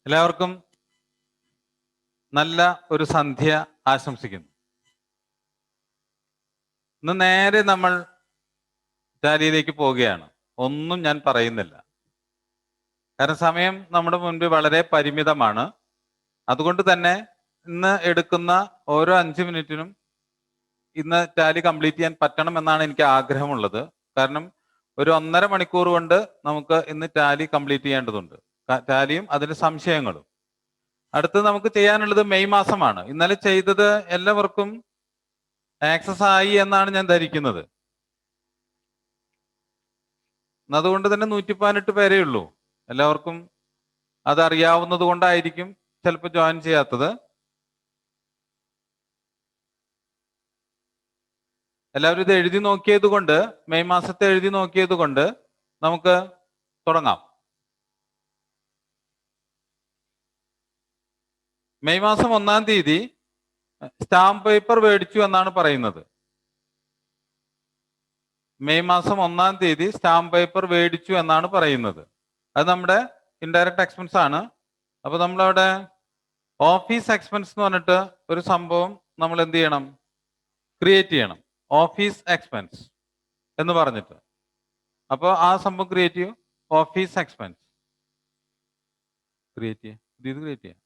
എല്ലാവർക്കും നല്ല ഒരു സന്ധ്യ ആശംസിക്കുന്നു. ഇന്ന് നേരെ നമ്മൾ ടാലിയിലേക്ക് പോവുകയാണ്. ഒന്നും ഞാൻ പറയുന്നില്ല, കാരണം സമയം നമ്മുടെ മുൻപിൽ വളരെ പരിമിതമാണ്. അതുകൊണ്ട് തന്നെ ഇന്ന് എടുക്കുന്ന ഓരോ 5 മിനിറ്റിനും ഇന്ന് ടാലി കംപ്ലീറ്റ് ചെയ്യാൻ പറ്റണം എന്നാണ് എനിക്ക് ആഗ്രഹമുള്ളത്. കാരണം ഒരു 1.5 മണിക്കൂർ കൊണ്ട് നമുക്ക് ഇന്ന് ടാലി കംപ്ലീറ്റ് ചെയ്യേണ്ടതുണ്ട്, ടാലിയും അതിന്റെ സംശയങ്ങളും. അടുത്ത് നമുക്ക് ചെയ്യാനുള്ളത് മെയ് മാസമാണ്. ഇന്നലെ ചെയ്തത് എല്ലാവർക്കും ആക്സസ് ആയി എന്നാണ് ഞാൻ ധരിക്കുന്നത്. അതുകൊണ്ട് തന്നെ 118 പേരേ ഉള്ളൂ. എല്ലാവർക്കും അതറിയാവുന്നത് കൊണ്ടായിരിക്കും ചിലപ്പോൾ ജോയിൻ ചെയ്യാത്തത്. എല്ലാവരും ഇത് എഴുതി നോക്കിയത് കൊണ്ട്, മെയ് മാസത്തെ എഴുതി നോക്കിയത് കൊണ്ട് നമുക്ക് തുടങ്ങാം. മെയ് മാസം 1-ാം തീയതി സ്റ്റാമ്പ് പേപ്പർ മേടിച്ചു എന്നാണ് പറയുന്നത്. മെയ് മാസം 1-ാം തീയതി സ്റ്റാമ്പ് പേപ്പർ മേടിച്ചു എന്നാണ് പറയുന്നത്. അത് നമ്മുടെ ഇൻഡയറക്റ്റ് എക്സ്പെൻസ് ആണ്. അപ്പൊ നമ്മളവിടെ ഓഫീസ് എക്സ്പെൻസ് എന്ന് പറഞ്ഞിട്ട് ഒരു സംഭവം നമ്മൾ എന്ത് ചെയ്യണം, ക്രിയേറ്റ് ചെയ്യണം. ഓഫീസ് എക്സ്പെൻസ് എന്ന് പറഞ്ഞിട്ട്. അപ്പോൾ ആ സംഭവം ക്രിയേറ്റ് ചെയ്യും. ഓഫീസ് എക്സ്പെൻസ് ക്രിയേറ്റ് ചെയ്യാം. ഇത് ക്രിയേറ്റ് ചെയ്യാം.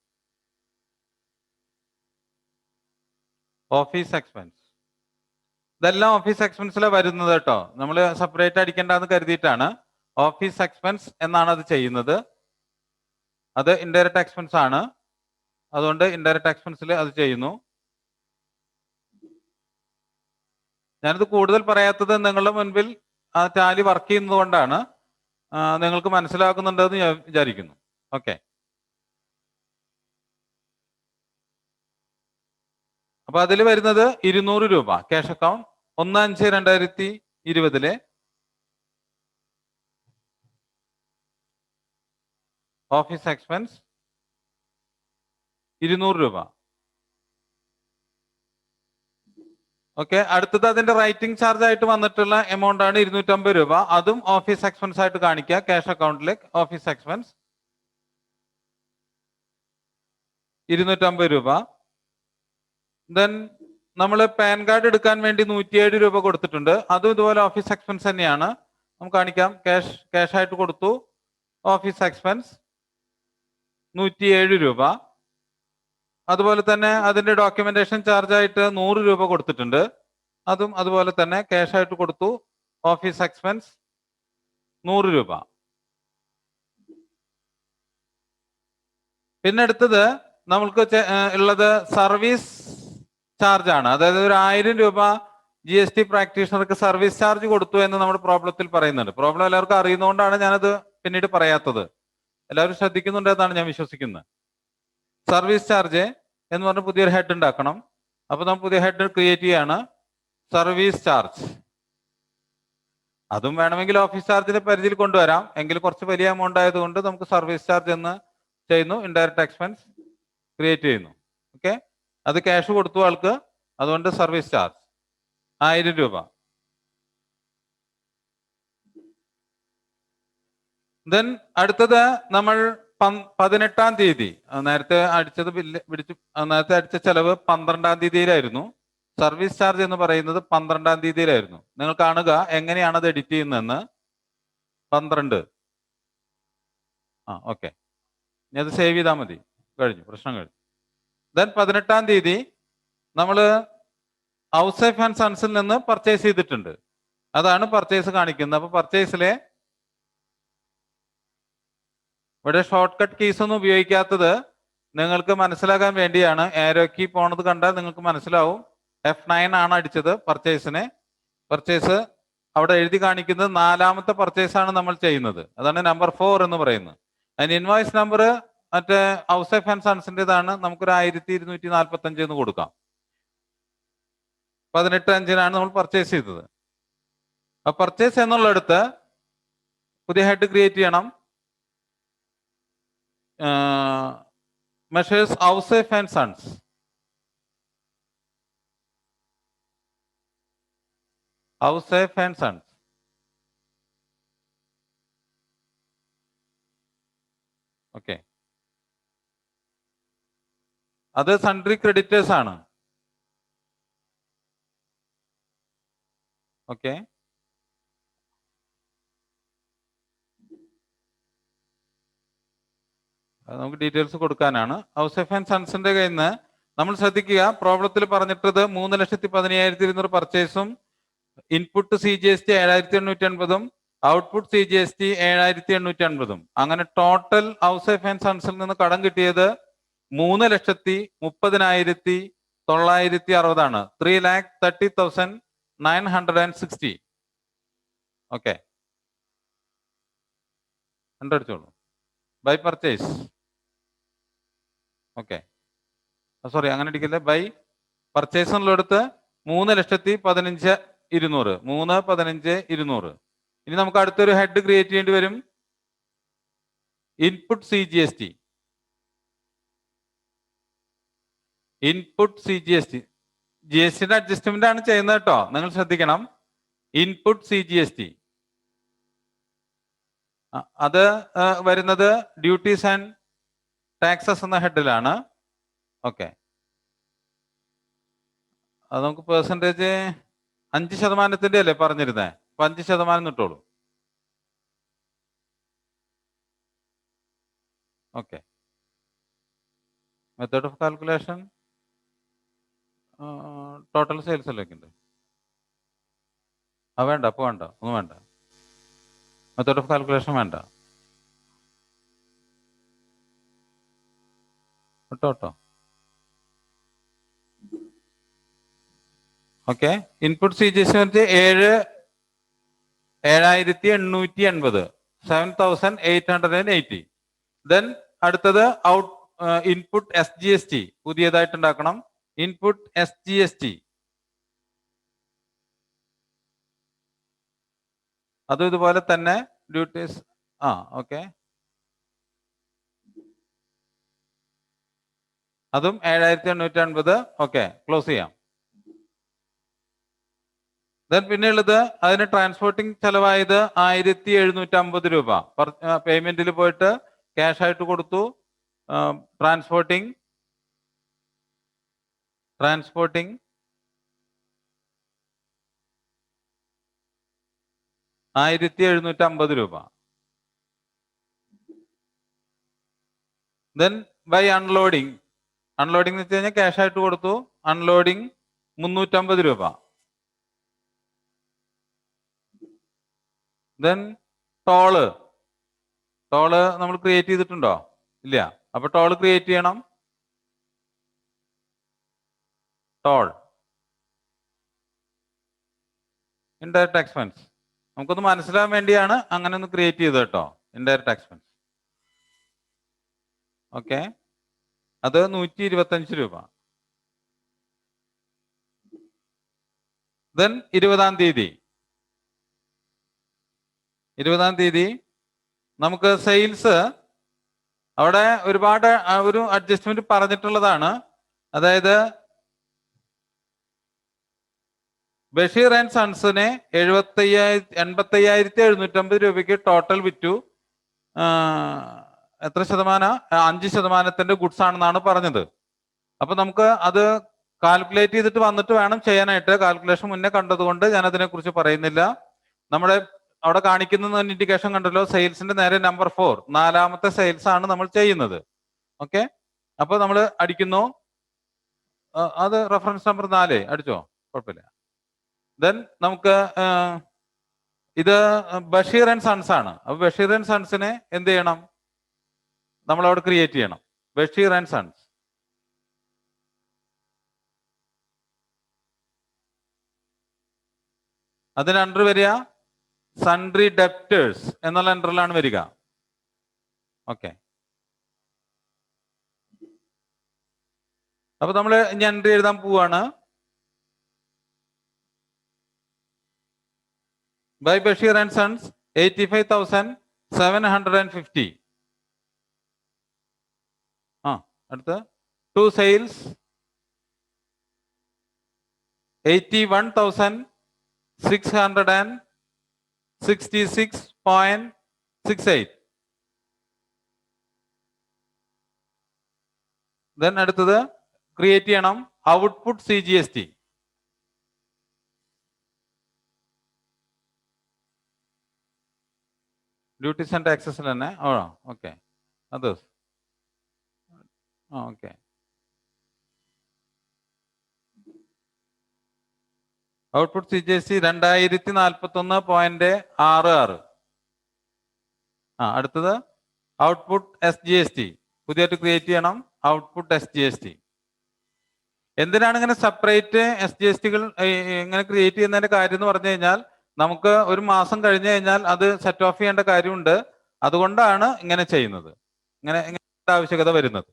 ഓഫീസ് എക്സ്പെൻസ് ഇതെല്ലാം ഓഫീസ് എക്സ്പെൻസിലാണ് വരുന്നത് കേട്ടോ. നമ്മൾ സെപ്പറേറ്റ് അടിക്കേണ്ടെന്ന് കരുതിയിട്ടാണ്. ഓഫീസ് എക്സ്പെൻസ് എന്നാണ് അത് ചെയ്യുന്നത്. അത് ഇൻഡയറക്റ്റ് എക്സ്പെൻസ് ആണ്. അതുകൊണ്ട് ഇൻഡയറക്റ്റ് എക്സ്പെൻസിൽ അത് ചെയ്യുന്നു. ഞാനിത് കൂടുതൽ പറയാത്തത് നിങ്ങളുടെ മുൻപിൽ ആ ടാലി വർക്ക് ചെയ്യുന്നത് കൊണ്ടാണ്. നിങ്ങൾക്ക് മനസ്സിലാക്കുന്നുണ്ടെന്ന് ഞാൻ വിചാരിക്കുന്നു. ഓക്കെ, അപ്പൊ അതിൽ വരുന്നത് 200 രൂപ ക്യാഷ് അക്കൗണ്ട് 1/5/2020 ഓഫീസ് എക്സ്പെൻസ് 200 രൂപ. ഓക്കെ, അടുത്തത് അതിന്റെ റൈറ്റിംഗ് ചാർജ് ആയിട്ട് വന്നിട്ടുള്ള എമൗണ്ട് ആണ് 250 രൂപ. അതും ഓഫീസ് എക്സ്പെൻസ് ആയിട്ട് കാണിക്കുക ക്യാഷ് അക്കൗണ്ടിലേക്ക്. ഓഫീസ് എക്സ്പെൻസ് 250 രൂപ. ദെൻ നമ്മൾ പാൻ കാർഡ് എടുക്കാൻ വേണ്ടി 107 രൂപ കൊടുത്തിട്ടുണ്ട്. അതും ഇതുപോലെ ഓഫീസ് എക്സ്പെൻസ് തന്നെയാണ്. നമുക്ക് കാണിക്കാം. ക്യാഷ് ആയിട്ട് കൊടുത്തു. ഓഫീസ് എക്സ്പെൻസ് 107 രൂപ. അതുപോലെ തന്നെ അതിന്റെ ഡോക്യുമെന്റേഷൻ ചാർജ് ആയിട്ട് 100 രൂപ കൊടുത്തിട്ടുണ്ട്. അതും അതുപോലെ തന്നെ ക്യാഷ് ആയിട്ട് കൊടുത്തു. ഓഫീസ് എക്സ്പെൻസ് 100 രൂപ. പിന്നെ അടുത്തത് നമ്മൾക്ക് ഉള്ളത് സർവീസ് ചാർജ് ആണ്. അതായത് ഒരു 1000 രൂപ GST പ്രാക്ടീഷണർക്ക് സർവീസ് ചാർജ് കൊടുത്തു എന്ന് നമ്മുടെ പ്രോബ്ലത്തിൽ പറയുന്നുണ്ട്. പ്രോബ്ലം എല്ലാവർക്കും അറിയുന്നതുകൊണ്ടാണ് ഞാനത് പിന്നീട് പറയാത്തത്. എല്ലാവരും ശ്രദ്ധിക്കുന്നുണ്ട് എന്നാണ് ഞാൻ വിശ്വസിക്കുന്നത്. സർവീസ് ചാർജ് എന്ന് പറഞ്ഞ പുതിയൊരു ഹെഡ് ഉണ്ടാക്കണം. അപ്പൊ നമ്മൾ പുതിയ ഹെഡ് ക്രിയേറ്റ് ചെയ്യാണ്. Service charge. അതും വേണമെങ്കിൽ ഓഫീസ് ചാർജിന്റെ പരിധിയിൽ കൊണ്ടുവരാം. എങ്കിൽ കുറച്ച് വലിയ എമൗണ്ട് ആയതുകൊണ്ട് നമുക്ക് സർവീസ് ചാർജ് എന്ന് ചെയ്യുന്നു. ഇൻഡയറക്റ്റ് എക്സ്പെൻസ് ക്രിയേറ്റ് ചെയ്യുന്നു. ഓക്കെ, അത് ക്യാഷ് കൊടുത്തു ആൾക്ക്. അതുകൊണ്ട് സർവീസ് ചാർജ് 1000 രൂപ. ദെൻ അടുത്തത് നമ്മൾ 18-ാം തീയതി നേരത്തെ അടിച്ചത് നേരത്തെ അടിച്ച ചെലവ് 12-ാം തീയതിയിലായിരുന്നു. സർവീസ് ചാർജ് എന്ന് പറയുന്നത് 12-ാം തീയതിയിലായിരുന്നു. നിങ്ങൾ കാണുക എങ്ങനെയാണ് അത് എഡിറ്റ് ചെയ്യുന്നതെന്ന്. 12. ഓക്കെ, ഇനി അത് സേവ് ചെയ്താൽ മതി. കഴിഞ്ഞു, പ്രശ്നം കഴിഞ്ഞു. ദെൻ 18-ാം തീയതി നമ്മൾ ഔസേപ്പ് ആൻഡ് സൺസിൽ നിന്ന് പർച്ചേസ് ചെയ്തിട്ടുണ്ട്. അതാണ് പർച്ചേസ് കാണിക്കുന്നത്. അപ്പൊ പർച്ചേസിലെ ഇവിടെ ഷോർട്ട് കട്ട് കീസ് ഒന്നും ഉപയോഗിക്കാത്തത് നിങ്ങൾക്ക് മനസ്സിലാക്കാൻ വേണ്ടിയാണ്. ആരോ കീ പോണത് കണ്ടാൽ നിങ്ങൾക്ക് മനസ്സിലാവും. F9 ആണ് അടിച്ചത് പർച്ചേസിന്. പർച്ചേസ് അവിടെ എഴുതി കാണിക്കുന്നത് 4-ാമത്തെ പർച്ചേസ് ആണ് നമ്മൾ ചെയ്യുന്നത്. അതാണ് നമ്പർ 4 എന്ന് പറയുന്നത്. അതിന് ഇൻവോയ്സ് നമ്പർ മറ്റേ ഔസേപ്പ് ആൻഡ് സൺസിൻ്റെതാണ്. നമുക്കൊരു 1245 എന്ന് കൊടുക്കാം. 18/5-നാണ് നമ്മൾ പർച്ചേസ് ചെയ്തത്. ആ പർച്ചേസ് എന്നുള്ളടുത്ത് പുതിയ ഹെഡ് ക്രിയേറ്റ് ചെയ്യണം. Measures Ouseph and sons. Ouseph and sons. Okay, അത് സൺട്രി ക്രെഡിറ്റേഴ്സ് ആണ്. ഓക്കെ, നമുക്ക് ഡീറ്റെയിൽസ് കൊടുക്കാനാണ്. ഔസേപ്പ് ആൻഡ് സൺസിന്റെ കയ്യിൽ നിന്ന് നമ്മൾ ശ്രദ്ധിക്കുക, പ്രോബ്ലത്തിൽ പറഞ്ഞിട്ടത് 3,15,200 പർച്ചേസും ഇൻപുട്ട് CGST 7,850 ഔട്ട്പുട്ട് CGST 7,850. അങ്ങനെ ടോട്ടൽ ഔസേപ്പ് ആൻഡ് സൺസിൽ നിന്ന് കടം കിട്ടിയത് 3,30,960 ആണ്. 3,30,960. ഓക്കെ, കണ്ടടിച്ചോളൂ. By purchase. ഓക്കെ, സോറി, അങ്ങനെ അടിക്കില്ല. ബൈ പർച്ചേസ് എന്നുള്ളടുത്ത് 3,15,200. 3,15,200. ഇനി നമുക്ക് അടുത്തൊരു ഹെഡ് ക്രിയേറ്റ് ചെയ്യേണ്ടി വരും. Input CGST. ഇൻപുട്ട് CGST GSTയുടെ അഡ്ജസ്റ്റ്മെന്റ് ആണ് ചെയ്യുന്നത് കേട്ടോ, നിങ്ങൾ ശ്രദ്ധിക്കണം. ഇൻപുട്ട് CGST അത് വരുന്നത് ഡ്യൂട്ടീസ് ആൻഡ് ടാക്സസ് എന്ന ഹെഡിലാണ്. ഓക്കെ, അത് നമുക്ക് പെർസെൻറ്റേജ് 5% അല്ലേ പറഞ്ഞിരുന്നേ? അപ്പൊ 5% കിട്ടുള്ളൂ. Okay, method of calculation total sales അല്ലേ ഉണ്ട്. വേണ്ട, അപ്പോൾ വേണ്ട, ഒന്നും വേണ്ട. മെത്തേഡ് ഓഫ് കാൽക്കുലേഷൻ വേണ്ട കേട്ടോ. Okay, input CGST 7,880, 7,880. ദെൻ അടുത്തത് ഔട്ട് ഇൻപുട്ട് SGST പുതിയതായിട്ട് ഉണ്ടാക്കണം. ഇൻപുട്ട് SGST അതും ഇതുപോലെ തന്നെ ഡ്യൂട്ടീസ്. ഓക്കെ, അതും 7,850. ഓക്കെ, ക്ലോസ് ചെയ്യാം. ദെൻ പിന്നെയുള്ളത് അതിന് ട്രാൻസ്പോർട്ടിങ് ചെലവായത് 1,750 രൂപ. പേയ്മെന്റിൽ പോയിട്ട് ക്യാഷ് ആയിട്ട് കൊടുത്തു. ട്രാൻസ്പോർട്ടിങ് 1,750 രൂപ. ദെൻ ബൈ അൺലോഡിങ് എന്ന് വെച്ച് കഴിഞ്ഞാൽ ക്യാഷ് ആയിട്ട് കൊടുത്തു. അൺലോഡിങ് 350 രൂപ. ദെൻ ടോള് നമ്മൾ ക്രിയേറ്റ് ചെയ്തിട്ടുണ്ടോ? ഇല്ല. അപ്പൊ ടോള് ക്രിയേറ്റ് ചെയ്യണം. ടോൾ ഇൻഡയറക്റ്റ് എക്സ്പെൻസ് നമുക്കൊന്ന് മനസ്സിലാൻ വേണ്ടിയാണ് അങ്ങനെ ഒന്ന് ക്രിയേറ്റ് ചെയ്തത് കേട്ടോ. Indirect expense. ഓക്കെ, അത് 125 രൂപ. ദെൻ 20-ാം തീയതി നമുക്ക് സെയിൽസ് അവിടെ ഒരുപാട് ഒരു അഡ്ജസ്റ്റ്മെന്റ് പറഞ്ഞിട്ടുള്ളതാണ്. അതായത് ബഷീർ ആൻഡ് സൺസിനെ 85,750 രൂപയ്ക്ക് ടോട്ടൽ വിറ്റു. എത്ര ശതമാനം? 5% ഗുഡ്സ് ആണെന്നാണ് പറഞ്ഞത്. അപ്പൊ നമുക്ക് അത് കാൽക്കുലേറ്റ് ചെയ്തിട്ട് വന്നിട്ട് വേണം ചെയ്യാനായിട്ട്. കാൽക്കുലേഷൻ മുന്നേ കണ്ടതുകൊണ്ട് ഞാൻ അതിനെ കുറിച്ച് പറയുന്നില്ല. നമ്മുടെ അവിടെ കാണിക്കുന്ന ഇൻഡിക്കേഷൻ കണ്ടല്ലോ, സെയിൽസിന്റെ നേരെ നമ്പർ 4, 4ാമത്തെ സെയിൽസ് ആണ് നമ്മൾ ചെയ്യുന്നത്. ഓക്കെ, അപ്പൊ നമ്മൾ അടിക്കുന്നു. അത് റെഫറൻസ് നമ്പർ 4 അടിച്ചോ, കുഴപ്പമില്ല. ദെൻ നമുക്ക് ഇത് ബഷീർ ആൻഡ് സൺസ് ആണ്. അപ്പൊ ബഷീർ ആൻഡ് സൺസിനെ എന്ത് ചെയ്യണം? നമ്മൾ അവിടെ ക്രിയേറ്റ് ചെയ്യണം. Basheer and sons. അതിന് അണ്ടർ വരിക സൺട്രി ഡെപ്റ്റേഴ്സ് എന്നുള്ള അണ്ടറിലാണ് വരിക. ഓക്കെ, അപ്പൊ നമ്മൾ ഇനി എൻട്രി എഴുതാൻ പോവാണ്. By Basheer and sons 85,750. അടുത്ത് ടു സെയിൽസ് 81,666.68. ദെൻ അടുത്തത് ക്രിയേറ്റ് ചെയ്യണം ഔട്ട്പുട്ട് CGST. ഡ്യൂട്ടീസ് ആൻഡ് ടാക്സസിൽ തന്നെ okay others okay. Output CGST 2041.66. അടുത്തത് ഔട്ട്പുട്ട് SGST പുതിയതായിട്ട് ക്രിയേറ്റ് ചെയ്യണം ഔട്ട്പുട്ട് SGST. എന്തിനാണ് ഇങ്ങനെ സെപ്പറേറ്റ് SGSTകൾ ഇങ്ങനെ ക്രിയേറ്റ് ചെയ്യുന്നതിന്റെ കാര്യം എന്ന് പറഞ്ഞു കഴിഞ്ഞാൽ നമുക്ക് ഒരു മാസം കഴിഞ്ഞു കഴിഞ്ഞാൽ അത് സെറ്റ് ഓഫ് ചെയ്യേണ്ട കാര്യമുണ്ട്. അതുകൊണ്ടാണ് ഇങ്ങനെ ചെയ്യുന്നത്, ഇങ്ങനെ ആവശ്യകത വരുന്നത്.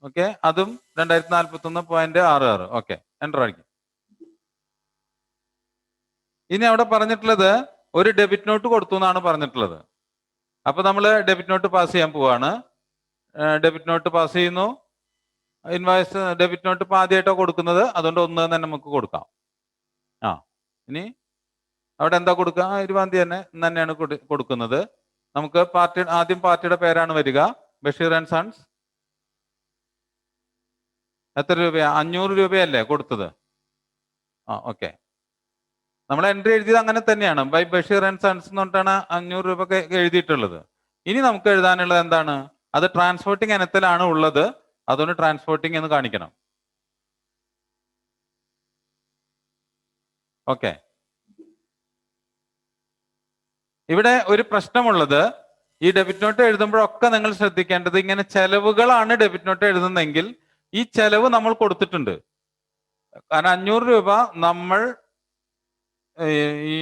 ഓക്കെ, അതും 2041.66. ഓക്കെ, എൻ്റർ അടിക്കും. ഇനി അവിടെ പറഞ്ഞിട്ടുള്ളത് ഒരു ഡെബിറ്റ് നോട്ട് കൊടുത്തു എന്നാണ് പറഞ്ഞിട്ടുള്ളത്. അപ്പൊ നമ്മൾ ഡെബിറ്റ് നോട്ട് പാസ് ചെയ്യാൻ പോവാണ്. ഡെബിറ്റ് നോട്ട് പാസ് ചെയ്യുന്നു. ഇൻവോയ്സ് ഡെബിറ്റ് നോട്ട് ഇപ്പം ആദ്യമായിട്ടോ കൊടുക്കുന്നത്, അതുകൊണ്ട് 1 തന്നെ നമുക്ക് കൊടുക്കാം. ഇനി അവിടെ എന്താ കൊടുക്കുക? 20 തന്നെയാണ് കൊടുക്കുന്നത്. നമുക്ക് ആദ്യം പാർട്ടിയുടെ പേരാണ് വരിക, ബഷീർ ആൻഡ് സൺസ്. എത്ര രൂപയാ? 500 രൂപയല്ലേ കൊടുത്തത്? ഓക്കെ. നമ്മൾ എൻട്രി എഴുതിയത് അങ്ങനെ തന്നെയാണ്, ബൈ ബഷീർ ആൻഡ് സൺസ് എന്ന് പറഞ്ഞിട്ടാണ് 500 രൂപ എഴുതിയിട്ടുള്ളത്. ഇനി നമുക്ക് എഴുതാനുള്ളത് എന്താണ്? അത് ട്രാൻസ്പോർട്ടിംഗ് ഇനത്തിലാണ് ഉള്ളത്, അതുകൊണ്ട് ട്രാൻസ്പോർട്ടിംഗ് എന്ന് കാണിക്കണം. ഓക്കെ. ഇവിടെ ഒരു പ്രശ്നമുള്ളത്, ഈ ഡെബിറ്റ് നോട്ട് എഴുതുമ്പോഴൊക്കെ നിങ്ങൾ ശ്രദ്ധിക്കേണ്ടത്, ഇങ്ങനെ ചെലവുകളാണ് ഡെബിറ്റ് നോട്ട് എഴുതുന്നതെങ്കിൽ ഈ ചെലവ് നമ്മൾ കൊടുത്തിട്ടുണ്ട്. കാരണം 500 രൂപ നമ്മൾ ഈ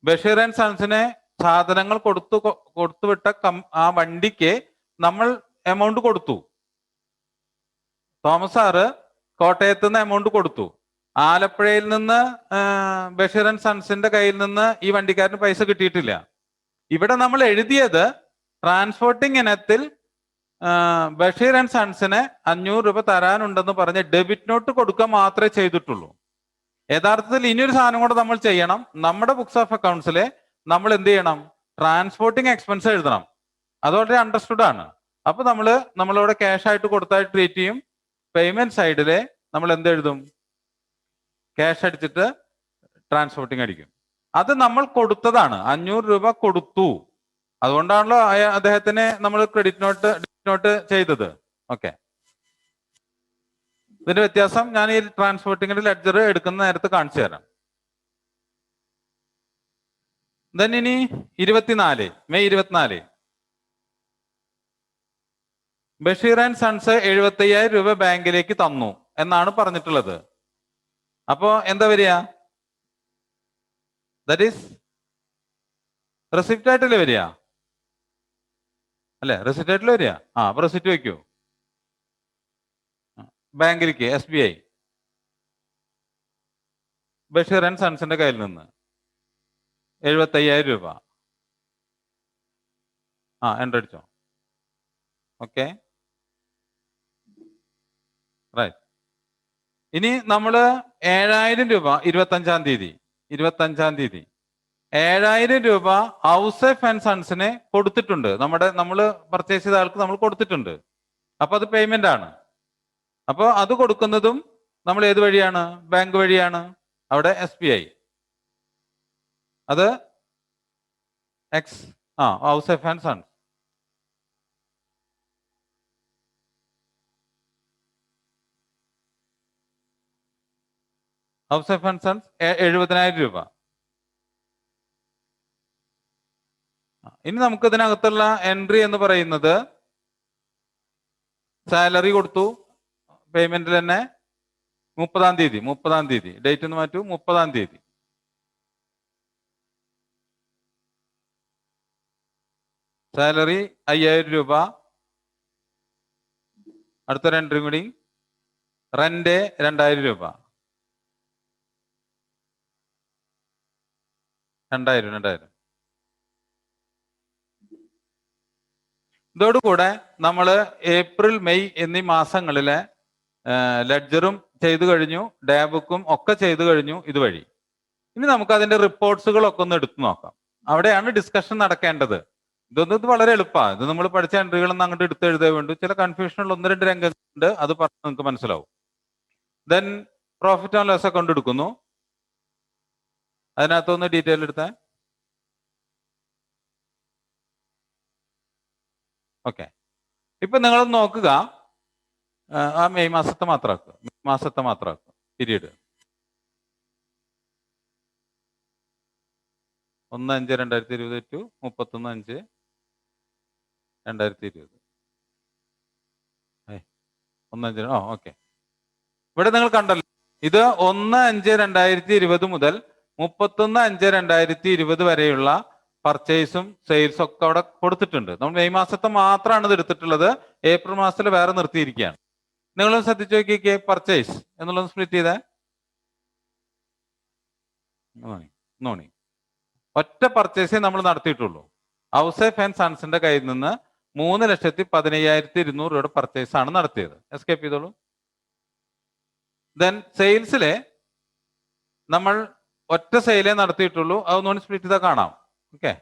ബഷീർ ആൻഡ് സൺസിനെ സാധനങ്ങൾ കൊടുത്തുവിട്ട ആ വണ്ടിക്ക് നമ്മൾ എമൗണ്ട് കൊടുത്തു. തോമസ് സാറ് കോട്ടയത്ത് നിന്ന് എമൗണ്ട് കൊടുത്തു. ആലപ്പുഴയിൽ നിന്ന് ബഷീർ ആൻഡ് സൺസിന്റെ കയ്യിൽ നിന്ന് ഈ വണ്ടിക്കാരന് പൈസ കിട്ടിയിട്ടില്ല. ഇവിടെ നമ്മൾ എഴുതിയത് ട്രാൻസ്പോർട്ടിംഗ് ഇനത്തിൽ ബഷീർ ആൻഡ് സൺസിന് 500 രൂപ തരാനുണ്ടെന്ന് പറഞ്ഞ് ഡെബിറ്റ് നോട്ട് കൊടുക്കുക മാത്രമേ ചെയ്തിട്ടുള്ളൂ. യഥാർത്ഥത്തിൽ ഇനിയൊരു സാധനം കൂടെ നമ്മൾ ചെയ്യണം. നമ്മുടെ ബുക്സ് ഓഫ് അക്കൗണ്ട്സിലെ നമ്മൾ എന്ത് ചെയ്യണം? ട്രാൻസ്പോർട്ടിംഗ് എക്സ്പെൻസ് എഴുതണം. അത് വളരെ അണ്ടർസ്റ്റുഡ് ആണ്. അപ്പൊ നമ്മളിവിടെ ക്യാഷ് ആയിട്ട് കൊടുത്തായിട്ട് ട്രീറ്റ് ചെയ്യും. പേയ്മെന്റ് സൈഡിലെ നമ്മൾ എന്തെഴുതും? ക്യാഷ് അടിച്ചിട്ട് ട്രാൻസ്പോർട്ടിംഗ് അടിക്കും. അത് നമ്മൾ കൊടുത്തതാണ്, 500 രൂപ കൊടുത്തു. അതുകൊണ്ടാണല്ലോ അദ്ദേഹത്തിന് നമ്മൾ ക്രെഡിറ്റ് നോട്ട് ചെയ്തത്. ഓക്കെ, ഇതിന്റെ വ്യത്യാസം ഞാൻ ഈ ട്രാൻസ്പോർട്ടിങ്ങിന്റെ ലെഡ്ജർ എടുക്കുന്ന നേരത്ത് കാണിച്ചു തരാം. ദെൻ ഇനി 24 മെയ് 24 ബഷീർ ആൻഡ് സൺസ് 75,000 രൂപ ബാങ്കിലേക്ക് തന്നു എന്നാണ് പറഞ്ഞിട്ടുള്ളത്. അപ്പോ എന്താ വരിക? ദാറ്റ് ഈസ് റെസിപ്റ്റ് ആയിട്ടല്ലേ വരിക? അല്ലെ, റെസിപ്റ്റ് ആയിട്ടല്ലേ വരിക? അപ്പൊ റെസിപ്റ്റ് വെക്കൂ ബാങ്കിലേക്ക്. SBI ബഷീർ ആൻഡ് സൺസിന്റെ കയ്യിൽ നിന്ന് 75,000 രൂപ. എൻ്റർ അടിച്ചോ. Okay, right. ഇനി നമ്മള് 7,000 രൂപ 25-ാം തീയതി 7,000 രൂപ ഔസേഫ് ആൻഡ് സൺസിനെ കൊടുത്തിട്ടുണ്ട്. നമ്മൾ പർച്ചേസ് ചെയ്ത ആൾക്ക് നമ്മൾ കൊടുത്തിട്ടുണ്ട്. അപ്പൊ അത് പേയ്മെന്റ് ആണ്. അപ്പോൾ അത് കൊടുക്കുന്നതും നമ്മൾ ഏത് വഴിയാണ്? ബാങ്ക് വഴിയാണ്. അവിടെ SBI. അത് Ouseph and sons. Ouseph and sons 70,000 രൂപ. ഇനി നമുക്ക് ഇതിനകത്തുള്ള എൻട്രി എന്ന് പറയുന്നത് സാലറി കൊടുത്തു, പേയ്മെന്റിൽ തന്നെ 30-ാം തീയതി ഡേറ്റ് ഒന്ന് മാറ്റൂ, 30-ാം തീയതി. സാലറി 5,000 രൂപ. അടുത്തൊരു എൻട്രി കൂടി, റെന്റ് 2,000 രൂപ. 2,000. ഇതോടുകൂടെ നമ്മൾ ഏപ്രിൽ മെയ് എന്നീ മാസങ്ങളിലെ ലെഡ്ജറും ചെയ്തു കഴിഞ്ഞു, ഡേ ബുക്കും ഒക്കെ ചെയ്തു കഴിഞ്ഞു ഇതുവഴി. ഇനി നമുക്ക് അതിന്റെ റിപ്പോർട്ട്സുകളൊക്കെ ഒന്ന് എടുത്തു നോക്കാം. അവിടെയാണ് ഡിസ്കഷൻ നടക്കേണ്ടത്. ഇത് വളരെ എളുപ്പമാണ്. ഇത് നമ്മൾ പഠിച്ച എൻട്രികളൊന്നും അങ്ങോട്ട് എടുത്ത് എഴുതാൻ വേണ്ടി ചില കൺഫ്യൂഷനുള്ള 1-2 രംഗങ്ങളുണ്ട്, അത് പറഞ്ഞ് നിങ്ങൾക്ക് മനസ്സിലാവും. Then profit and loss account എടുക്കുന്നു. അതിനകത്തൊന്ന് ഡീറ്റെയിൽ എടുത്താൽ ഓക്കെ. ഇപ്പൊ നിങ്ങൾ നോക്കുക, ആ മെയ് മാസത്തെ മാത്രമാക്കുക, പീരീഡ് 1/5/2020 ടു 31/5/2020. 1/5 ഓക്കെ. ഇവിടെ നിങ്ങൾ കണ്ടല്ലോ, ഇത് 1/5/2020 മുതൽ 31/5/2020 വരെയുള്ള പർച്ചേസും സെയിൽസും ഒക്കെ അവിടെ കൊടുത്തിട്ടുണ്ട്. നമ്മൾ മെയ് മാസത്തെ മാത്രമാണ് ഇത് എടുത്തിട്ടുള്ളത്. ഏപ്രിൽ മാസത്തിൽ വേറെ നിർത്തിയിരിക്കുകയാണ്. നിങ്ങളൊന്ന് ശ്രദ്ധിച്ചു നോക്കിക്കേ, പർച്ചേസ് എന്നുള്ളത് സ്പ്ലിറ്റ് ചെയ്തേ. നോണി ഒറ്റ പർച്ചേസേ നമ്മൾ നടത്തിയിട്ടുള്ളൂ. ഔസേഫ് ആൻഡ് സൺസിന്റെ കയ്യിൽ നിന്ന് 3,15,200 രൂപയുടെ പർച്ചേസ് ആണ് നടത്തിയത്. എസ്കേപ്പ് ചെയ്തോളൂ. ദെൻ സെയിൽസിലെ നമ്മൾ ഒറ്റ സെയിലേ നടത്തിയിട്ടുള്ളൂ, അതൊന്നുകൂടി സ്പ്ലിറ്റ് ചെയ്താൽ കാണാം. ഓക്കെ.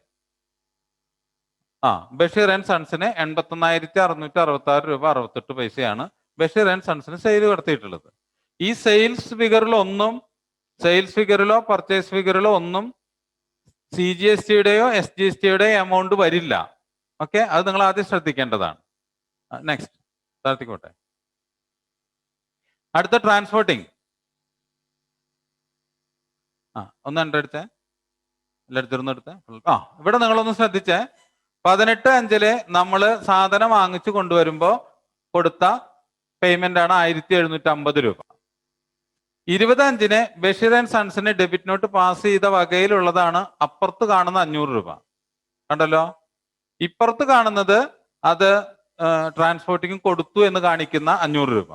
ബഷീർ ആൻഡ് സൺസിന് 81,666 രൂപ 68 പൈസയാണ് ബഷീർ ആൻഡ് സൺസിന് സെയിൽ നടത്തിയിട്ടുള്ളത്. ഈ സെയിൽസ് ഫിഗറിലോ പർച്ചേസ് ഫിഗറിലോ ഒന്നും CGSTയുടെയോ SGSTയുടെയോ എമൗണ്ട് വരില്ല. ഓക്കെ, അത് നിങ്ങൾ ആദ്യം ശ്രദ്ധിക്കേണ്ടതാണ്. നെക്സ്റ്റ് താഴ്ത്തിക്കോട്ടെ. അടുത്ത ട്രാൻസ്പോർട്ടിങ്. ഒന്ന് എൻ്റെടുത്തേ, എല്ലായിടത്തിരുന്നെടുത്തേ. ഇവിടെ നിങ്ങളൊന്ന് ശ്രദ്ധിച്ചേ. 18/5 നമ്മൾ സാധനം വാങ്ങിച്ചു കൊണ്ടുവരുമ്പോൾ കൊടുത്ത പേയ്മെന്റ് ആണ് 1,750 രൂപ. 20/5 ബഷീർ ആൻഡ് സൺസിന് ഡെബിറ്റ് നോട്ട് പാസ് ചെയ്ത വകയിലുള്ളതാണ് അപ്പുറത്ത് കാണുന്ന 500 രൂപ. കണ്ടല്ലോ, ഇപ്പുറത്ത് കാണുന്നത് അത് ട്രാൻസ്പോർട്ടിങ് കൊടുത്തു എന്ന് കാണിക്കുന്ന 500 രൂപ.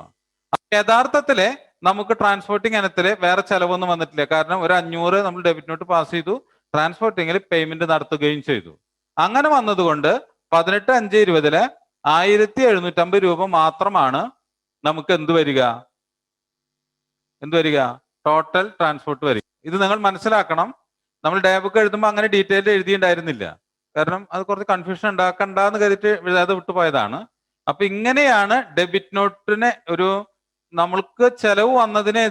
യഥാർത്ഥത്തില് നമുക്ക് ട്രാൻസ്പോർട്ടിങ് ഇനത്തില് വേറെ ചെലവൊന്നും വന്നിട്ടില്ല. കാരണം ഒരു 500 നമ്മൾ ഡെബിറ്റ് നോട്ട് പാസ് ചെയ്തു, ട്രാൻസ്പോർട്ടിങ്ങിൽ പേയ്മെന്റ് നടത്തുകയും ചെയ്തു. അങ്ങനെ വന്നതുകൊണ്ട് 18/5/20 1,750 രൂപ മാത്രമാണ് നമുക്ക് എന്ത് വരിക ടോട്ടൽ ട്രാൻസ്പോർട്ട് വരിക. ഇത് നിങ്ങൾ മനസ്സിലാക്കണം. നമ്മൾ ഡേ ബുക്ക് എഴുതുമ്പോൾ അങ്ങനെ ഡീറ്റെയിൽ എഴുതിയിട്ടുണ്ടായിരുന്നില്ല. കാരണം അത് കുറച്ച് കൺഫ്യൂഷൻ ഉണ്ടാക്കണ്ടെന്ന് കരുതിയിട്ട് എഴുതാതെ വിട്ടുപോയതാണ്. അപ്പൊ ഇങ്ങനെയാണ് ഡെബിറ്റ് നോട്ടിനെ നമ്മൾക്ക് ചെലവ് വന്നതിന്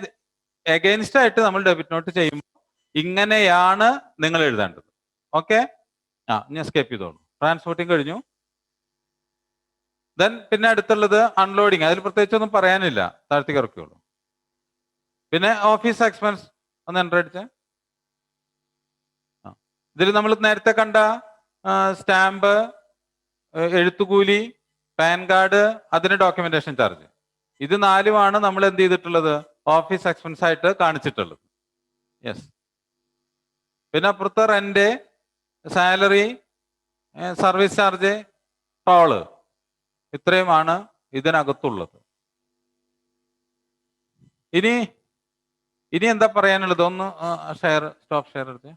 എഗെയിൻസ്റ്റ് ആയിട്ട് നമ്മൾ ഡെബിറ്റ് നോട്ട് ചെയ്യുമ്പോൾ ഇങ്ങനെയാണ് നിങ്ങൾ എഴുതേണ്ടത്. ഓക്കെ, ഞാൻ സ്കേപ്പ് ചെയ്തോളൂ. ട്രാൻസ്പോർട്ടിങ് കഴിഞ്ഞു. ദെൻ പിന്നെ അടുത്തുള്ളത് അൺലോഡിങ്. അതിൽ പ്രത്യേകിച്ച് ഒന്നും പറയാനില്ല, താഴ്ത്തിക്ക് ഇറക്കിയോളൂ. പിന്നെ ഓഫീസ് എക്സ്പെൻസ് ഒന്ന് എൻ്റർ അടിച്ചേ. ഇതിൽ നമ്മൾ നേരത്തെ കണ്ട സ്റ്റാമ്പ്, എഴുത്തുകൂലി, പാൻ കാർഡ്, അതിന് ഡോക്യുമെന്റേഷൻ ചാർജ്, ഇത് 4ഉമാണ് നമ്മൾ എന്ത് ചെയ്തിട്ടുള്ളത് ഓഫീസ് എക്സ്പെൻസ് ആയിട്ട് കാണിച്ചിട്ടുള്ളത്. യെസ്. പിന്നെ അപ്പുറത്തെ rent, salary, service charge, toll, ഇത്രയുമാണ് ഇതിനകത്തുള്ളത്. ഇനി എന്താ പറയാനുള്ളത്? ഒന്ന് സ്റ്റോപ്പ് ഷെയർ എടുത്ത്.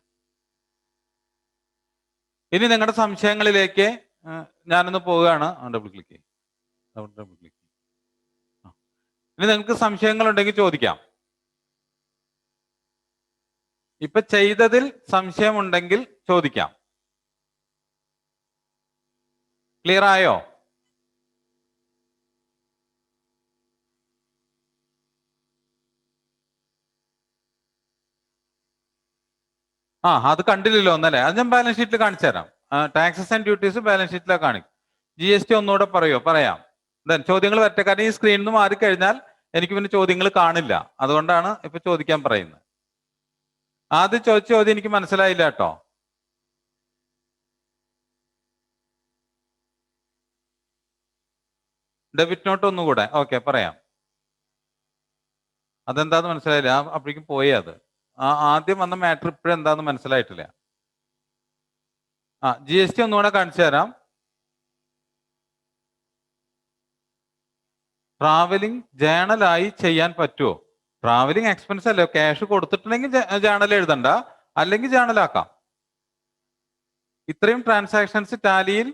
ഇനി നിങ്ങളുടെ സംശയങ്ങളിലേക്ക് ഞാനൊന്ന് പോവുകയാണ്. Double click. ഇനി നിങ്ങൾക്ക് സംശയങ്ങളുണ്ടെങ്കിൽ ചോദിക്കാം. ഇപ്പൊ ചെയ്തതിൽ സംശയമുണ്ടെങ്കിൽ ചോദിക്കാം. ക്ലിയർ ആയോ? അത് കണ്ടില്ലല്ലോ ഒന്നല്ലേ? അത് ഞാൻ ബാലൻസ് ഷീറ്റിൽ കാണിച്ചു തരാം. ടാക്സസ് ആൻഡ് ഡ്യൂട്ടീസ് ബാലൻസ് ഷീറ്റിലാണ് കാണിക്കും. GST ഒന്നുകൂടെ പറയാം. ചോദ്യങ്ങൾ വരട്ടെ. കാരണം ഈ സ്ക്രീനിൽ നിന്ന് മാറിക്കഴിഞ്ഞാൽ എനിക്ക് പിന്നെ ചോദ്യങ്ങൾ കാണില്ല. അതുകൊണ്ടാണ് ഇപ്പൊ ചോദിക്കാൻ പറയുന്നത്. ആദ്യം ചോദിച്ച ചോദ്യം എനിക്ക് മനസ്സിലായില്ല കേട്ടോ. ഡെബിറ്റ് നോട്ട് ഒന്നുകൂടെ. ഓക്കെ, പറയാം. അതെന്താന്ന് മനസ്സിലായില്ല. അപ്പോഴേക്കും പോയി. അത് ആദ്യം വന്ന മാറ്റർ ഇപ്പോഴും എന്താന്ന് മനസ്സിലായിട്ടില്ല. GST ഒന്നുകൂടെ കാണിച്ചു തരാം. ട്രാവലിംഗ് ജേണലായി ചെയ്യാൻ പറ്റുമോ? ട്രാവലിംഗ് എക്സ്പെൻസ് അല്ലേ, ക്യാഷ് കൊടുത്തിട്ടുണ്ടെങ്കിൽ ജേണൽ എഴുതണ്ട, അല്ലെങ്കിൽ ജേണലാക്കാം. ഇത്രയും ട്രാൻസാക്ഷൻസ് ടാലിയിൽ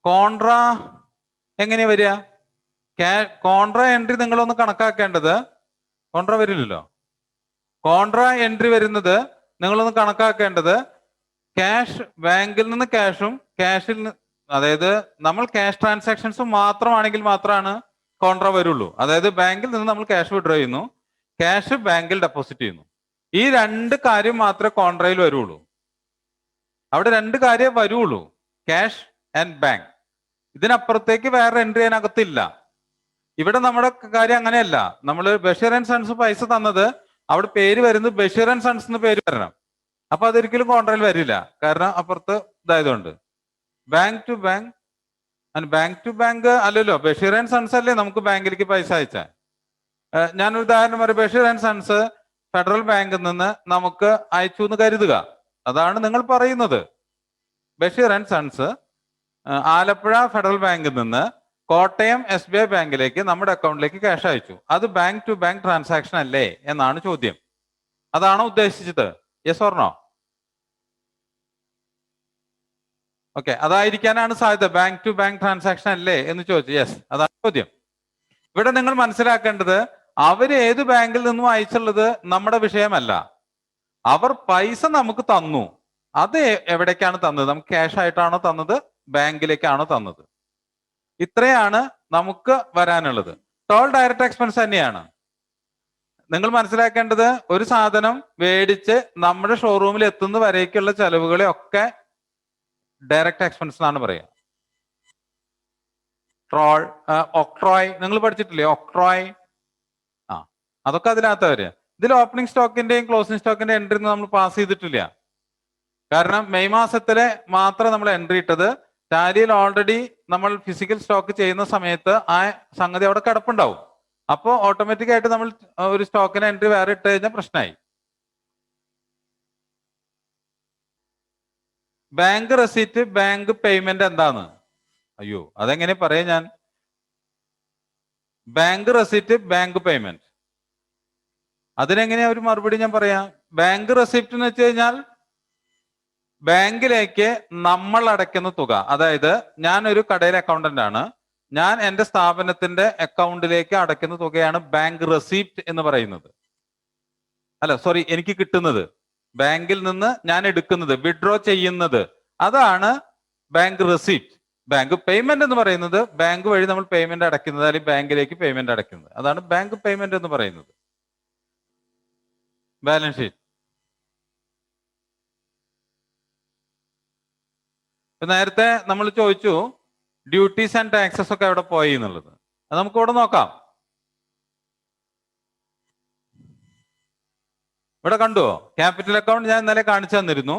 കോൺട്രാ എങ്ങനെയാ വരിക? കോൺട്രാ എൻട്രി നിങ്ങളൊന്ന് കണക്കാക്കേണ്ടത്. കോൺട്രാ വരില്ലല്ലോ. കോൺട്രാ എൻട്രി വരുന്നത് നിങ്ങളൊന്ന് കണക്കാക്കേണ്ടത് ക്യാഷ്, ബാങ്കിൽ നിന്ന് ക്യാഷും ക്യാഷിൽ നിന്ന്, അതായത് നമ്മൾ ക്യാഷ് ട്രാൻസാക്ഷൻസ് മാത്രമാണെങ്കിൽ മാത്രമാണ് കോൺട്ര വരുള്ളൂ. അതായത് ബാങ്കിൽ നിന്ന് നമ്മൾ ക്യാഷ് വിഡ്രോ ചെയ്യുന്നു, ക്യാഷ് ബാങ്കിൽ ഡെപ്പോസിറ്റ് ചെയ്യുന്നു. ഈ രണ്ട് കാര്യം മാത്രമേ കോൺട്രയിൽ വരുള്ളൂ. അവിടെ രണ്ട് കാര്യം വരുള്ളൂ, ക്യാഷ് ആൻഡ് ബാങ്ക്. ഇതിനപ്പുറത്തേക്ക് വേറെ എൻട്രി അതിനകത്തില്ല. ഇവിടെ നമ്മുടെ കാര്യം അങ്ങനെയല്ല. നമ്മൾ ബഷീർ ആൻഡ് സൺസ് പൈസ തന്നത്, അവിടെ പേര് വരുന്നത് ബഷീർ ആൻഡ് സൺസ് എന്ന് പേര് വരണം. അപ്പൊ അതൊരിക്കലും കോൺട്രയിൽ വരില്ല, കാരണം അപ്പുറത്ത് ഇതായതുകൊണ്ട്. Bank to bank and bank to bank അല്ലല്ലോ, ബഷീർ ആൻഡ് സൺസ് അല്ലേ നമുക്ക് ബാങ്കിലേക്ക് പൈസ അയച്ചാൽ. ഞാനൊരു ഉദാഹരണം പറയാം. ബഷീർ ആൻഡ് സൺസ് ഫെഡറൽ ബാങ്കിൽ നിന്ന് നമുക്ക് അയച്ചു എന്ന് കരുതുക. അതാണ് നിങ്ങൾ പറയുന്നത്. Basheer and sons Alappuzha federal ബാങ്കിൽ നിന്ന് കോട്ടയം SBI ബാങ്കിലേക്ക് നമ്മുടെ അക്കൗണ്ടിലേക്ക് ക്യാഷ് അയച്ചു. അത് ബാങ്ക് ടു ബാങ്ക് ട്രാൻസാക്ഷൻ അല്ലേ എന്നാണ് ചോദ്യം. അതാണോ ഉദ്ദേശിച്ചത്? Yes or no? ഓക്കെ, അതായിരിക്കാനാണ് സാധ്യത. ബാങ്ക് ടു ബാങ്ക് ട്രാൻസാക്ഷൻ അല്ലേ എന്ന് ചോദിച്ചു. യെസ്, അതാണ് ചോദ്യം. ഇവിടെ നിങ്ങൾ മനസ്സിലാക്കേണ്ടത്, അവര് ഏത് ബാങ്കിൽ നിന്നും അയച്ചുള്ളത് നമ്മുടെ വിഷയമല്ല. അവർ പൈസ നമുക്ക് തന്നു. അത് എവിടേക്കാണ് തന്നത്? നമുക്ക് ക്യാഷ് ആയിട്ടാണോ തന്നത്, ബാങ്കിലേക്കാണോ തന്നത്? ഇത്രയാണ് നമുക്ക് വരാനുള്ളത്. ടോൾ ഡയറക്റ്റ് എക്സ്പെൻസ് തന്നെയാണ്. നിങ്ങൾ മനസ്സിലാക്കേണ്ടത്, ഒരു സാധനം മേടിച്ച് നമ്മുടെ ഷോറൂമിൽ എത്തുന്ന വരേക്കുള്ള ചെലവുകളെ ഒക്കെ ഡയറക്റ്റ് എക്സ്പെൻസ് എന്നാണ് പറയുക. ട്രോൾ, ഒക്ട്രോയ് നിങ്ങൾ പഠിച്ചിട്ടില്ലേ? ഒക്ട്രോയ്, അതൊക്കെ അതിനകത്ത് വരിക. ഇതിൽ ഓപ്പണിംഗ് സ്റ്റോക്കിന്റെയും ക്ലോസിംഗ് സ്റ്റോക്കിന്റെ എൻട്രി നമ്മൾ പാസ് ചെയ്തിട്ടില്ല. കാരണം മെയ് മാസത്തിലെ മാത്രം നമ്മൾ എൻട്രി ഇട്ടത്. ടാലിയിൽ ഓൾറെഡി നമ്മൾ ഫിസിക്കൽ സ്റ്റോക്ക് ചെയ്യുന്ന സമയത്ത് ആ സംഗതി അവിടെ കിടപ്പുണ്ടാവും. അപ്പോൾ ഓട്ടോമാറ്റിക് ആയിട്ട് നമ്മൾ ഒരു സ്റ്റോക്കിന് എൻട്രി വേറെ ഇട്ട് കഴിഞ്ഞാൽ പ്രശ്നമായി. ബാങ്ക് റെസീറ്റ്, ബാങ്ക് പേയ്മെന്റ് എന്താണ്? അയ്യോ, അതെങ്ങനെ പറയാം ഞാൻ? ബാങ്ക് റെസീറ്റ്, ബാങ്ക് പേയ്മെന്റ്, അതിനെങ്ങനെയാ ഒരു മറുപടി ഞാൻ പറയാം? ബാങ്ക് റെസിപ്റ്റ് എന്ന് വെച്ച് കഴിഞ്ഞാൽ ബാങ്കിലേക്ക് നമ്മൾ അടയ്ക്കുന്ന തുക. അതായത് ഞാൻ ഒരു കടയിലെ അക്കൗണ്ടന്റ് ആണ്, ഞാൻ എൻ്റെ സ്ഥാപനത്തിന്റെ അക്കൗണ്ടിലേക്ക് അടയ്ക്കുന്ന തുകയാണ് ബാങ്ക് റെസിപ്റ്റ് എന്ന് പറയുന്നത്. അല്ല സോറി, എനിക്ക് കിട്ടുന്നത്, ബാങ്കിൽ നിന്ന് ഞാൻ എടുക്കുന്നത്, വിഡ്രോ ചെയ്യുന്നത്, അതാണ് ബാങ്ക് റെസിപ്റ്റ്. ബാങ്ക് പേയ്മെന്റ് എന്ന് പറയുന്നത് ബാങ്ക് വഴി നമ്മൾ പേയ്മെന്റ് അടയ്ക്കുന്നത്, അല്ലെങ്കിൽ ബാങ്കിലേക്ക് പേയ്മെന്റ് അടയ്ക്കുന്നത്, അതാണ് ബാങ്ക് പേയ്മെന്റ് എന്ന് പറയുന്നത്. Balance sheet. നേരത്തെ നമ്മൾ ചോദിച്ചു ഡ്യൂട്ടീസ് ആൻഡ് ടാക്സസ് ഒക്കെ എവിടെ പോയി എന്നുള്ളത്. അത് നമുക്ക് ഇവിടെ നോക്കാം. ഇവിടെ കണ്ടുവോ? ക്യാപിറ്റൽ അക്കൗണ്ട് ഞാൻ ഇന്നലെ കാണിച്ചു തന്നിരുന്നു.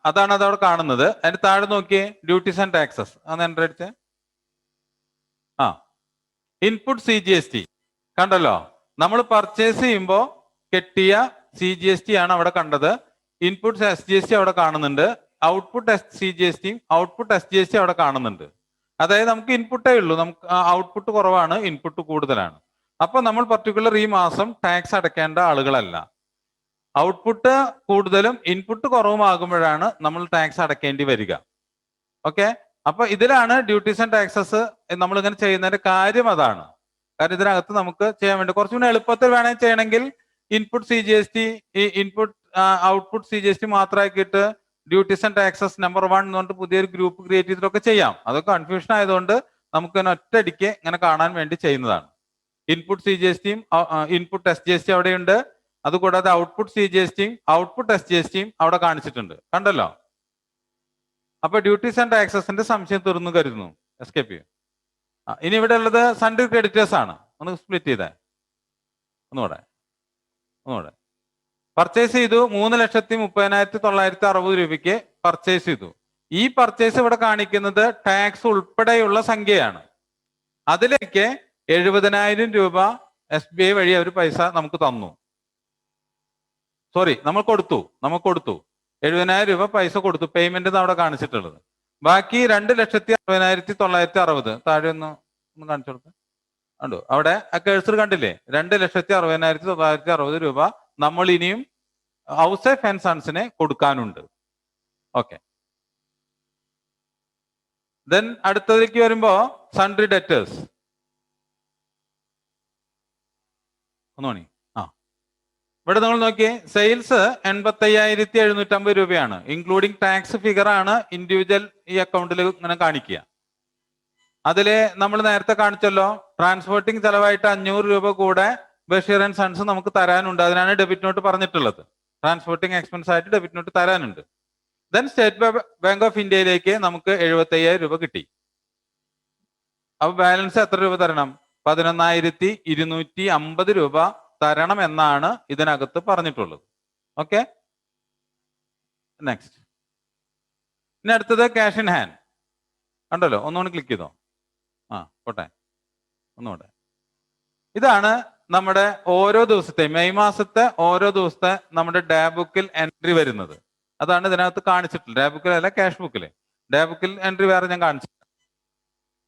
അതാണ് അതവിടെ കാണുന്നത്. അതിന് താഴെ നോക്കിയേ, ഡ്യൂട്ടീസ് ആൻഡ് ടാക്സസ്. അന്ന് എൻ്റർ അടിച്ചേ. ഇൻപുട്ട് CGST കണ്ടല്ലോ. നമ്മൾ പർച്ചേസ് ചെയ്യുമ്പോൾ കെട്ടിയ CGST ആണ് അവിടെ കണ്ടത്. ഇൻപുട്ട് SGST അവിടെ കാണുന്നുണ്ട്. ഔട്ട്പുട്ട് CGST, ഔട്ട്പുട്ട് SGST അവിടെ കാണുന്നുണ്ട്. അതായത് നമുക്ക് ഇൻപുട്ടേ ഉള്ളൂ, നമുക്ക് ഔട്ട്പുട്ട് കുറവാണ്, ഇൻപുട്ട് കൂടുതലാണ്. അപ്പൊ നമ്മൾ പർട്ടിക്കുലർ ഈ മാസം ടാക്സ് അടയ്ക്കേണ്ട ആളുകളല്ല. ഔട്ട്പുട്ട് കൂടുതലും ഇൻപുട്ട് കുറവുമാകുമ്പോഴാണ് നമ്മൾ ടാക്സ് അടയ്ക്കേണ്ടി വരിക. ഓക്കെ, അപ്പൊ ഇതിലാണ് ഡ്യൂട്ടീസ് ആൻഡ് ടാക്സസ് നമ്മൾ ഇങ്ങനെ ചെയ്യുന്നതിന്റെ കാര്യം. അതാണ് കാരണം ഇതിനകത്ത് നമുക്ക് ചെയ്യാൻ വേണ്ടി കുറച്ചുകൂടി എളുപ്പത്തിൽ വേണമെങ്കിൽ ചെയ്യണമെങ്കിൽ ഇൻപുട്ട് CGST, ഈ ഇൻപുട്ട് ഔട്ട്പുട്ട് CGST മാത്രമാക്കിയിട്ട് ഡ്യൂട്ടീസ് ആൻഡ് ടാക്സസ് നമ്പർ 1 എന്ന് പറഞ്ഞിട്ട് പുതിയൊരു ഗ്രൂപ്പ് ക്രിയേറ്റ് ചെയ്തിട്ടൊക്കെ ചെയ്യാം. അതൊക്കെ കൺഫ്യൂഷൻ ആയതുകൊണ്ട് നമുക്ക് ഒറ്റയടിക്ക് ഇങ്ങനെ കാണാൻ വേണ്ടി ചെയ്യുന്നതാണ്. ഇൻപുട്ട് CGSTയും ഇൻപുട്ട് SGST അവിടെയുണ്ട്. അതുകൂടാതെ ഔട്ട്പുട്ട് CGSTയും ഔട്ട്പുട്ട് SGSTയും അവിടെ കാണിച്ചിട്ടുണ്ട്. കണ്ടല്ലോ. അപ്പൊ ഡ്യൂട്ടീസ് ആൻഡ് ടാക്സസിന്റെ സംശയം തീർന്നു കരുതുന്നു. എസ്കേപ്പ് ചെയ്യും. ഇനി ഇവിടെ ഉള്ളത് സൺഡ്രി ക്രെഡിറ്റേഴ്സ് ആണ്. ഒന്ന് സ്പ്ലിറ്റ് ചെയ്തേ, ഒന്നുകൂടെ. പർച്ചേസ് ചെയ്തു 3,30,960 രൂപയ്ക്ക് പർച്ചേസ് ചെയ്തു. ഈ പർച്ചേസ് ഇവിടെ കാണിക്കുന്നത് ടാക്സ് ഉൾപ്പെടെയുള്ള സംഖ്യയാണ്. അതിലേക്ക് 70,000 രൂപ SBI വഴി അവർ പൈസ നമുക്ക് തന്നു. സോറി, നമ്മൾ കൊടുത്തു 70,000 രൂപ പൈസ കൊടുത്തു. പേയ്മെന്റ് അവിടെ കാണിച്ചിട്ടുള്ളത്. ബാക്കി 2,60,960. താഴെ ഒന്ന് കാണിച്ചു കൊടുത്ത് കണ്ടു. അവിടെ ആ കേഴ്സർ കണ്ടില്ലേ? 2,60,960 രൂപ നമ്മൾ ഇനിയും ഔസേഫ് ആൻഡ് സൺസിനെ കൊടുക്കാനുണ്ട്. ഓക്കെ, ദെൻ അടുത്തതിലേക്ക് വരുമ്പോ സൺഡ്രി ഡെറ്റേഴ്സ്. ഒന്നുമണി ഇവിടെ നിങ്ങൾ നോക്കിയേ, സെയിൽസ് 85,750 രൂപയാണ്. ഇൻക്ലൂഡിങ് ടാക്സ് ഫിഗർ ആണ് ഇൻഡിവിജ്വൽ ഈ അക്കൗണ്ടിൽ ഇങ്ങനെ കാണിക്കുക. അതില് നമ്മൾ നേരത്തെ കാണിച്ചല്ലോ, ട്രാൻസ്പോർട്ടിങ് ചെലവായിട്ട് 500 രൂപ കൂടെ ബഷീർ ആൻഡ് സൺസ് നമുക്ക് തരാനുണ്ട്. അതിനാണ് ഡെബിറ്റ് നോട്ട് പറഞ്ഞിട്ടുള്ളത്. ട്രാൻസ്പോർട്ടിങ് എക്സ്പെൻസ് ആയിട്ട് ഡെബിറ്റ് നോട്ട് തരാനുണ്ട്. ദെൻ സ്റ്റേറ്റ് ബാങ്ക് ഓഫ് ഇന്ത്യയിലേക്ക് നമുക്ക് 75,000 രൂപ കിട്ടി. അപ്പൊ ബാലൻസ് എത്ര രൂപ തരണം? 11,250 രൂപ തരണം എന്നാണ് ഇതിനകത്ത് പറഞ്ഞിട്ടുള്ളത്. Okay, next. ഇനി അടുത്തത് ക്യാഷ് ഇൻ ഹാൻഡ്. കണ്ടല്ലോ, ഒന്നുകൂടി ക്ലിക്ക് ചെയ്തോ. പോട്ടെ, ഒന്നുകൂടെ. ഇതാണ് നമ്മുടെ ഓരോ ദിവസത്തെ, മെയ് മാസത്തെ ഓരോ ദിവസത്തെ നമ്മുടെ ഡേ ബുക്കിൽ എൻട്രി വരുന്നത്. അതാണ് ഇതിനകത്ത് കാണിച്ചിട്ടുള്ളത്. ഡേ ബുക്കിൽ അല്ല, ക്യാഷ് ബുക്കിൽ. ഡേ ബുക്കിൽ എൻട്രി വേറെ ഞാൻ കാണിച്ചു.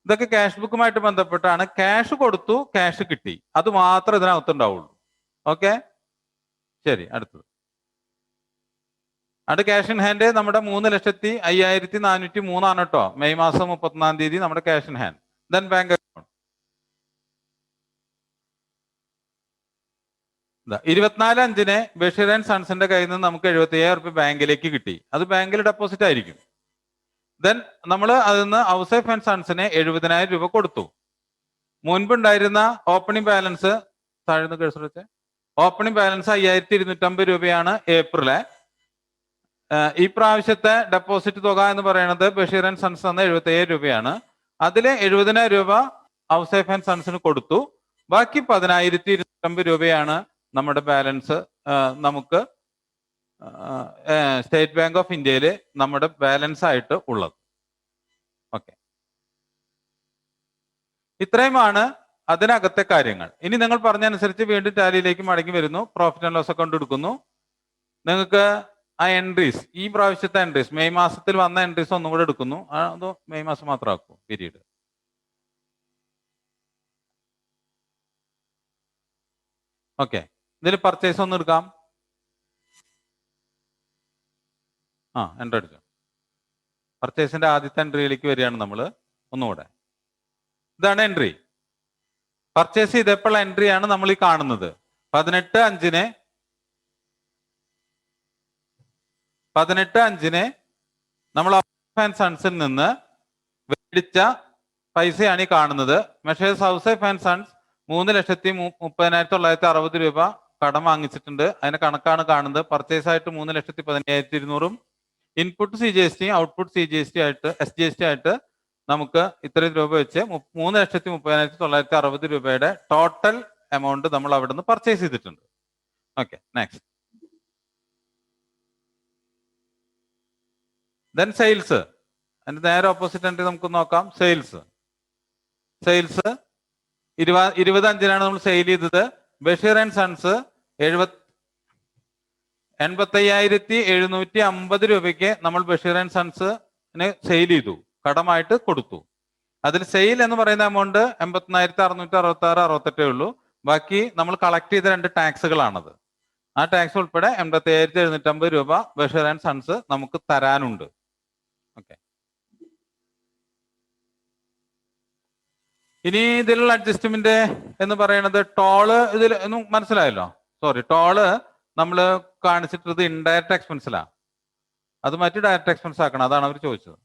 ഇതൊക്കെ ക്യാഷ് ബുക്കുമായിട്ട് ബന്ധപ്പെട്ടാണ്. ക്യാഷ് കൊടുത്തു, ക്യാഷ് കിട്ടി, അത് മാത്രമേ ഇതിനകത്ത് ഉണ്ടാവുള്ളൂ. ഓക്കെ, ശരി. അടുത്തത് ക്യാഷ് ഇൻ ഹാൻഡ് നമ്മുടെ 3,05,403 ആണ് കേട്ടോ. മെയ് മാസം 31-ാം തീയതി നമ്മുടെ cash in hand. Then bank account 24/5 Basheer and സൺസിന്റെ കയ്യിൽ നിന്ന് നമുക്ക് 75,000 രൂപ ബാങ്കിലേക്ക് കിട്ടി. അത് ബാങ്കിൽ ഡെപ്പോസിറ്റ് ആയിരിക്കും. ദെൻ നമ്മൾ അതിൽ ഔസേഫ് ആൻഡ് സൺസിന് 70,000 രൂപ കൊടുത്തു. മുൻപുണ്ടായിരുന്ന ഓപ്പണിംഗ് ബാലൻസ്, താഴ്ന്ന് കേസ് വെച്ച്, ഓപ്പണിംഗ് ബാലൻസ് 5,250 രൂപയാണ് ഏപ്രിലെ. ഈ പ്രാവശ്യത്തെ ഡെപ്പോസിറ്റ് തുക എന്ന് പറയുന്നത് ബഷീർ ആൻഡ് സൺസ് തന്ന 70,000 രൂപയാണ്. അതിലെ 70,000 രൂപ ഔസേഫ് ആൻഡ് സൺസിന് കൊടുത്തു. ബാക്കി 10,250 രൂപയാണ് നമ്മുടെ ബാലൻസ്, നമുക്ക് സ്റ്റേറ്റ് ബാങ്ക് ഓഫ് ഇന്ത്യയിൽ നമ്മുടെ ബാലൻസ് ആയിട്ട് ഉള്ളത്. ഓക്കെ, ഇത്രയുമാണ് അതിനകത്തെ കാര്യങ്ങൾ. ഇനി നിങ്ങൾ പറഞ്ഞനുസരിച്ച് വീണ്ടും ടാലിയിലേക്ക് മടങ്ങി വരുന്നു. പ്രോഫിറ്റ് ആൻഡ് ലോസ് അക്കൗണ്ട് എടുക്കുന്നു. നിങ്ങൾക്ക് ആ എൻട്രീസ്, ഈ പ്രാവശ്യത്തെ എൻട്രീസ്, മെയ് മാസത്തിൽ വന്ന എൻട്രീസ് ഒന്നും കൂടെ എടുക്കുന്നു. അതോ മെയ് മാസം മാത്രം ആക്കും പീരീഡ്? ഓക്കെ, ഇതിൽ പർച്ചേസ് ഒന്ന് എടുക്കാം. എൻട്രി അടിച്ചു. പർച്ചേസിന്റെ ആദ്യത്തെ എൻട്രിയിലേക്ക് വരികയാണ് നമ്മൾ. ഒന്നുകൂടെ, ഇതാണ് എൻട്രി. പർച്ചേസ് ചെയ്തപ്പോൾ എൻട്രിയാണ് നമ്മൾ ഈ കാണുന്നത്. 18/5 നമ്മൾ ആൻഡ് സൺസിൽ നിന്ന് മേടിച്ച പൈസയാണ് ഈ കാണുന്നത്. മെഷേഴ്സ് ഔസേഫ് ആൻഡ് സൺസ് 3,30,960 രൂപ കടം വാങ്ങിച്ചിട്ടുണ്ട്. അതിന്റെ കണക്കാണ് കാണുന്നത്. പർച്ചേസ് ആയിട്ട് 3,15,200, ഇൻപുട്ട് CGST, ഔട്ട്പുട്ട് CGST ആയിട്ട്, SGST ആയിട്ട് നമുക്ക് ഇത്രയും രൂപ വെച്ച് 3,30,960 രൂപയുടെ ടോട്ടൽ എമൗണ്ട് നമ്മൾ അവിടെ നിന്ന് പർച്ചേസ് ചെയ്തിട്ടുണ്ട്. Okay, next. Then sales. അതിന്റെ നേരെ ഓപ്പോസിറ്റ് എൻട്രി നമുക്ക് നോക്കാം. സെയിൽസ് 20/5 നമ്മൾ സെയിൽ ചെയ്തത്. ബഷീർ ആൻഡ് സൺസ് 85,750 രൂപയ്ക്ക് നമ്മൾ ബഷീർ ആൻഡ് സൺസിന് സെയിൽ ചെയ്തു, കടമായിട്ട് കൊടുത്തു. അതിൽ സെയിൽ എന്ന് പറയുന്ന എമൗണ്ട് 81,666 ഉള്ളൂ. ബാക്കി നമ്മൾ കളക്ട് ചെയ്ത 2 ടാക്സുകളാണത്. ആ ടാക്സ് ഉൾപ്പെടെ 87,750 രൂപ ബഷീർ ആൻഡ് സൺസ് നമുക്ക് തരാനുണ്ട്. ഓക്കെ, ഇനി ഇതിലുള്ള അഡ്ജസ്റ്റ്മെന്റ് എന്ന് പറയുന്നത് ടോള്. ഇതിൽ ഒന്നും മനസ്സിലായല്ലോ? സോറി, ടോള് നമ്മൾ കാണിച്ചിട്ടത് ഇൻഡയറക്റ്റ് എക്സ്പെൻസിലാണ്. അത് മാറ്റി ഡയറക്റ്റ് എക്സ്പെൻസ് ആക്കണം. അതാണ് അവർ ചോദിച്ചത്.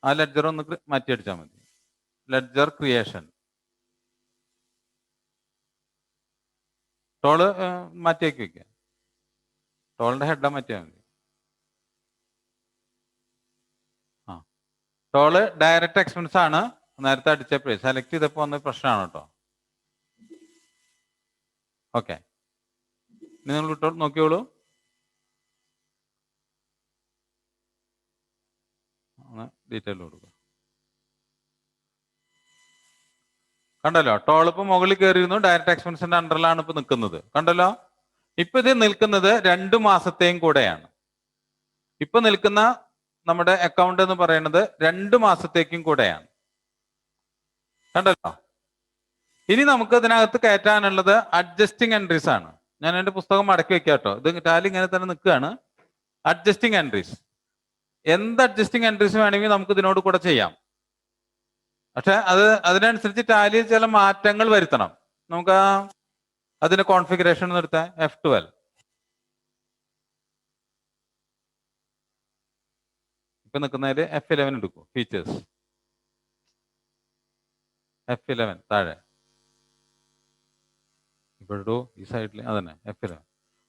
ആ ലെഡ്ജർ ഒന്ന് മാറ്റി അടിച്ചാൽ മതി. ലെഡ്ജർ ക്രിയേഷൻ, ടോള് മാറ്റിയാക്കി വെക്കുക. ടോളിന്റെ ഹെഡ് മാറ്റിയാൽ മതി. ടോള് ഡയറക്റ്റ് എക്സ്പെൻസ് ആണ്. നേരത്തെ അടിച്ചപ്പോഴേ സെലക്ട് ചെയ്തപ്പോൾ വന്ന പ്രശ്നമാണ് കേട്ടോ. ഓക്കെ, ഇനി നിങ്ങൾ ഇട്ടോ നോക്കിയോളൂ. ഡീറ്റെയിൽ കൊടുക്കുക. കണ്ടല്ലോ, ടോൾ ഇപ്പൊ മുകളിൽ കയറിയിരുന്നു. ഡയറക്റ്റ് എക്സ്പെൻസിന്റെ അണ്ടറിലാണ് ഇപ്പൊ നിൽക്കുന്നത്. കണ്ടല്ലോ, ഇപ്പൊ ഇത് നിൽക്കുന്നത് 2 മാസത്തെയും കൂടെയാണ്. ഇപ്പൊ നിൽക്കുന്ന നമ്മുടെ അക്കൗണ്ട് എന്ന് പറയുന്നത് 2 മാസത്തേക്കും കൂടെയാണ്. കണ്ടല്ലോ. ഇനി നമുക്ക് ഇതിനകത്ത് കയറ്റാനുള്ളത് അഡ്ജസ്റ്റിംഗ് എൻട്രീസ് ആണ്. ഞാൻ എന്റെ പുസ്തകം മടക്കി വെക്കാം കേട്ടോ. ഇത് ടാലി ഇങ്ങനെ തന്നെ നിൽക്കുകയാണ്. അഡ്ജസ്റ്റിംഗ് എൻട്രീസ്, എന്ത് അഡ്ജസ്റ്റിംഗ് എൻട്രീസ് വേണമെങ്കിൽ നമുക്ക് ഇതിനോട് കൂടെ ചെയ്യാം. പക്ഷെ അതിനനുസരിച്ച് ടാലിയിൽ ചില മാറ്റങ്ങൾ വരുത്തണം. നമുക്ക് അതിന്റെ കോൺഫിഗറേഷൻ എടുത്താൽ F12. ഇപ്പൊ നിൽക്കുന്നതിൽ F11 എടുക്കും. ഫീച്ചേഴ്സ് F11 താഴെ ഇപ്പോഴോ ഈ സൈഡിൽ അതന്നെ F11.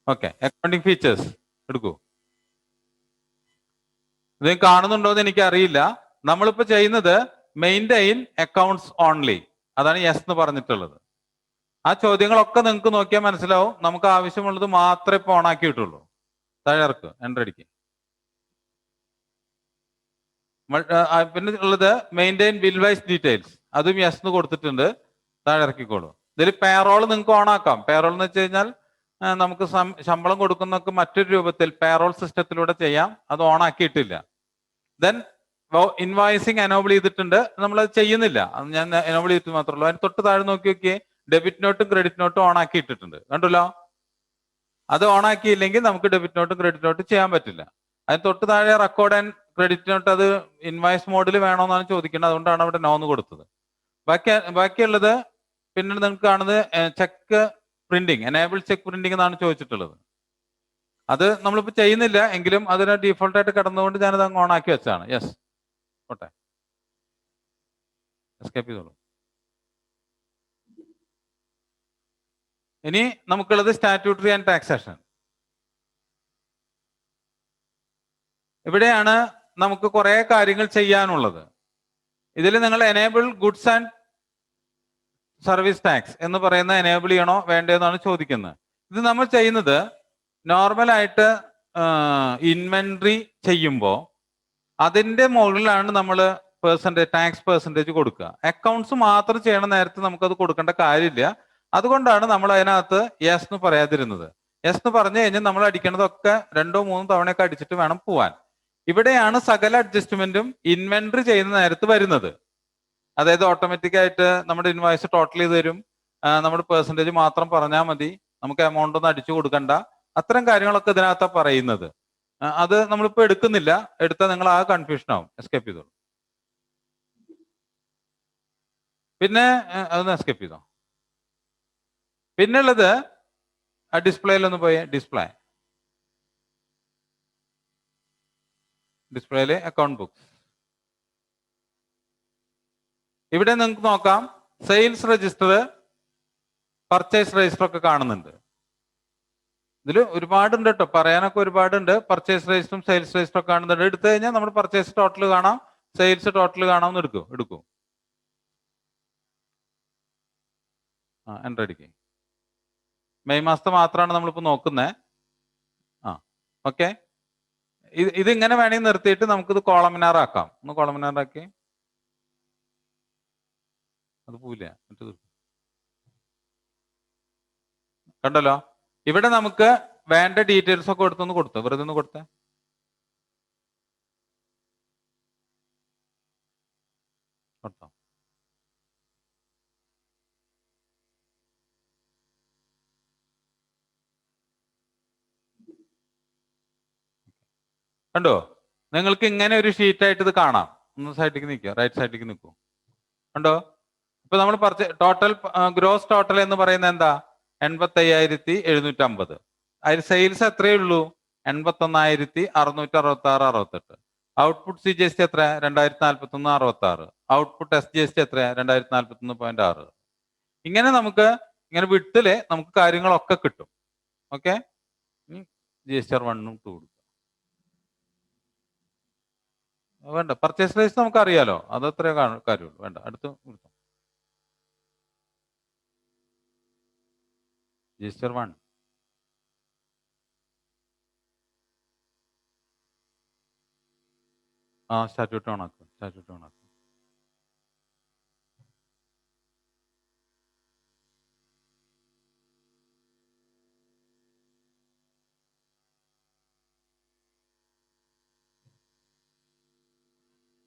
ഓക്കെ, അക്കൗണ്ടിങ് ഫീച്ചേഴ്സ് എടുക്കൂ. ഇത് കാണുന്നുണ്ടോ എന്ന് എനിക്ക് അറിയില്ല. നമ്മളിപ്പോ ചെയ്യുന്നത് മെയിൻറ്റെയിൻ അക്കൗണ്ട്സ് ഓൺലി, അതാണ് യെസ് എന്ന് പറഞ്ഞിട്ടുള്ളത്. ആ ചോദ്യങ്ങളൊക്കെ നിങ്ങൾക്ക് നോക്കിയാൽ മനസ്സിലാവും. നമുക്ക് ആവശ്യമുള്ളത് മാത്രമേ ഇപ്പൊ ഓൺ ആക്കിയിട്ടുള്ളൂ. താഴെ ഇറക്ക്, എൻ്റർ അടിക്കുക. പിന്നെ ഉള്ളത് മെയിൻറ്റെയിൻ ബിൽ വൈസ് ഡീറ്റെയിൽസ്, അതും യെസ് എന്ന് കൊടുത്തിട്ടുണ്ട്. താഴെ ഇറക്കിക്കോളൂ. ഇതിൽ പേറോൾ നിങ്ങൾക്ക് ഓൺ ആക്കാം. പേറോൾ എന്ന് വെച്ച് കഴിഞ്ഞാൽ നമുക്ക് ശമ്പളം കൊടുക്കുന്നതൊക്കെ മറ്റൊരു രൂപത്തിൽ പേറോൾ സിസ്റ്റത്തിലൂടെ ചെയ്യാം. അത് ഓൺ ആക്കിയിട്ടില്ല. ദെൻ ഇൻവോയ്സിങ് എനോബിൾ ചെയ്തിട്ടുണ്ട്, നമ്മൾ അത് ചെയ്യുന്നില്ല. അത് ഞാൻ എനോബിൾ ചെയ്തിട്ട് മാത്രമേ ഉള്ളൂ. അതിന് തൊട്ട് താഴെ നോക്കി നോക്കിയേ, ഡെബിറ്റ് നോട്ടും ക്രെഡിറ്റ് നോട്ടും ഓൺ ആക്കി ഇട്ടിട്ടുണ്ട്, കണ്ടല്ലോ. അത് ഓൺ ആക്കിയില്ലെങ്കിൽ നമുക്ക് ഡെബിറ്റ് നോട്ടും ക്രെഡിറ്റ് നോട്ടും ചെയ്യാൻ പറ്റില്ല. അതിന് തൊട്ട് താഴെ റെക്കോർഡ് ആൻഡ് ക്രെഡിറ്റ് നോട്ട്, അത് ഇൻവോയ്സ് മോഡിൽ വേണമെന്നാണ് ചോദിക്കുന്നത്. അതുകൊണ്ടാണ് അവിടെ നോ എന്ന് കൊടുത്തത്. ബാക്കിയുള്ളത് പിന്നെ നിങ്ങൾക്ക് കാണുന്നത് check printing, enable check printing എന്നാണ് ചോദിച്ചിട്ടുള്ളത്. അത് നമ്മളിപ്പോൾ ചെയ്യുന്നില്ല എങ്കിലും അതിന് ഡീഫോൾട്ട് ആയിട്ട് കിടന്നുകൊണ്ട് ഞാനത് അങ്ങ് ഓൺ ആക്കി വെച്ചാണ്. യെസ്, ഓട്ടെ, എസ്കേപ്പ് ചെയ്തോളൂ. ഇനി നമുക്കുള്ളത് സ്റ്റാറ്റ്യൂട്ടറി ആൻഡ് ടാക്സേഷൻ. ഇവിടെയാണ് നമുക്ക് കുറെ കാര്യങ്ങൾ ചെയ്യാനുള്ളത്. ഇതിൽ നിങ്ങൾ enable goods and service tax എന്ന് പറയുന്ന എനേബിൾ ചെയ്യണോ വേണ്ടതെന്നാണ് ചോദിക്കുന്നത്. ഇത് നമ്മൾ ചെയ്യുന്നത് നോർമലായിട്ട് ഇൻവെന്ററി ചെയ്യുമ്പോൾ അതിൻ്റെ മുകളിലാണ് നമ്മൾ ടാക്സ് പെർസെൻറ്റേജ് കൊടുക്കുക. അക്കൗണ്ട്സ് മാത്രം ചെയ്യണ നേരത്ത് നമുക്കത് കൊടുക്കേണ്ട കാര്യമില്ല. അതുകൊണ്ടാണ് നമ്മൾ അതിനകത്ത് യെസ് എന്ന് പറയാതിരുന്നത്. യെസ് എന്ന് പറഞ്ഞു കഴിഞ്ഞാൽ നമ്മൾ അടിക്കണതൊക്കെ 2-3 തവണയൊക്കെ അടിച്ചിട്ട് വേണം പോവാൻ. ഇവിടെയാണ് സകല അഡ്ജസ്റ്റ്മെന്റും ഇൻവെന്ററി ചെയ്യുന്ന നേരത്ത് വരുന്നത്. അതായത് ഓട്ടോമാറ്റിക് ആയിട്ട് നമ്മുടെ ഇൻവോയ്സ് ടോട്ടൽ ചെയ്ത് തരും. നമ്മുടെ പെർസെൻറ്റേജ് മാത്രം പറഞ്ഞാൽ മതി, നമുക്ക് എമൗണ്ട് ഒന്നും അടിച്ചു കൊടുക്കണ്ട. അത്തരം കാര്യങ്ങളൊക്കെ ഇതിനകത്താണ് പറയുന്നത്. അത് നമ്മളിപ്പോൾ എടുക്കുന്നില്ല. എടുത്താൽ നിങ്ങൾ ആ കൺഫ്യൂഷൻ ആവും. എസ്കേപ്പ് ചെയ്തോളൂ. പിന്നെ അതൊന്ന് എസ്കേപ്പ് ചെയ്തോ. പിന്നുള്ളത് ആ ഡിസ്പ്ലേയിലൊന്ന് പോയി, ഡിസ്പ്ലേയില് അക്കൗണ്ട് ബുക്സ്. ഇവിടെ നിങ്ങൾക്ക് നോക്കാം, സെയിൽസ് രജിസ്റ്റർ, പർച്ചേസ് രജിസ്റ്റർ ഒക്കെ കാണുന്നുണ്ട്. ഇതിൽ ഒരുപാടുണ്ട് കേട്ടോ, പറയാനൊക്കെ ഒരുപാടുണ്ട്. പർച്ചേസ് രജിസ്റ്ററും സെയിൽസ് രജിസ്റ്ററും ഒക്കെ കാണുന്നുണ്ട്. എടുത്തു കഴിഞ്ഞാൽ നമ്മുടെ പർച്ചേസ് ടോട്ടൽ കാണാം, സെയിൽസ് ടോട്ടൽ കാണാമെന്ന് എടുക്കൂ. എൻ്റർ അടിക്കുക. മെയ് മാസത്തെ മാത്രമാണ് നമ്മളിപ്പോൾ നോക്കുന്നത്. ഓക്കെ, ഇതിങ്ങനെ വേണമെങ്കിൽ നിർത്തിയിട്ട് നമുക്കിത് കോളമിനാർ ആക്കാം. ഒന്ന് കോളമിനാർ ആക്കി, അത് പോവില്ല. കണ്ടല്ലോ, ഇവിടെ നമുക്ക് വേണ്ട ഡീറ്റെയിൽസ് ഒക്കെ കൊടുത്തു വെറുതെ ഒന്ന് കൊടുത്തേ. കൊടുത്തോ. കണ്ടോ, നിങ്ങൾക്ക് ഇങ്ങനെ ഒരു ഷീറ്റായിട്ട് ഇത് കാണാം. ഒന്ന് സൈഡിലേക്ക് നിൽക്കുക, റൈറ്റ് സൈഡിലേക്ക് നിൽക്കൂ. കണ്ടോ, ഇപ്പൊ നമ്മൾ ടോട്ടൽ ഗ്രോസ് ടോട്ടൽ എന്ന് പറയുന്നത് എന്താ? 85,750. അതിൽ സെയിൽസ് എത്രയേ ഉള്ളൂ? 81,666. ഔട്ട്പുട്ട് CGST എത്ര? 2041 ഔട്ട്പുട്ട് SGST എത്ര? 2041.6. ഇങ്ങനെ നമുക്ക് ഇങ്ങനെ വിട്ടില് നമുക്ക് കാര്യങ്ങളൊക്കെ കിട്ടും. ഓക്കെ, GSTR 1ഉം 2 വേണ്ട. പർച്ചേസ് പ്രൈസ് നമുക്ക് അറിയാലോ, അത് അത്രേ കാര്യമുള്ളൂ. വേണ്ട, അടുത്ത് GSTR 1. സ്റ്റാറ്റ്യൂട്ട് ഓൺ ആക്കും.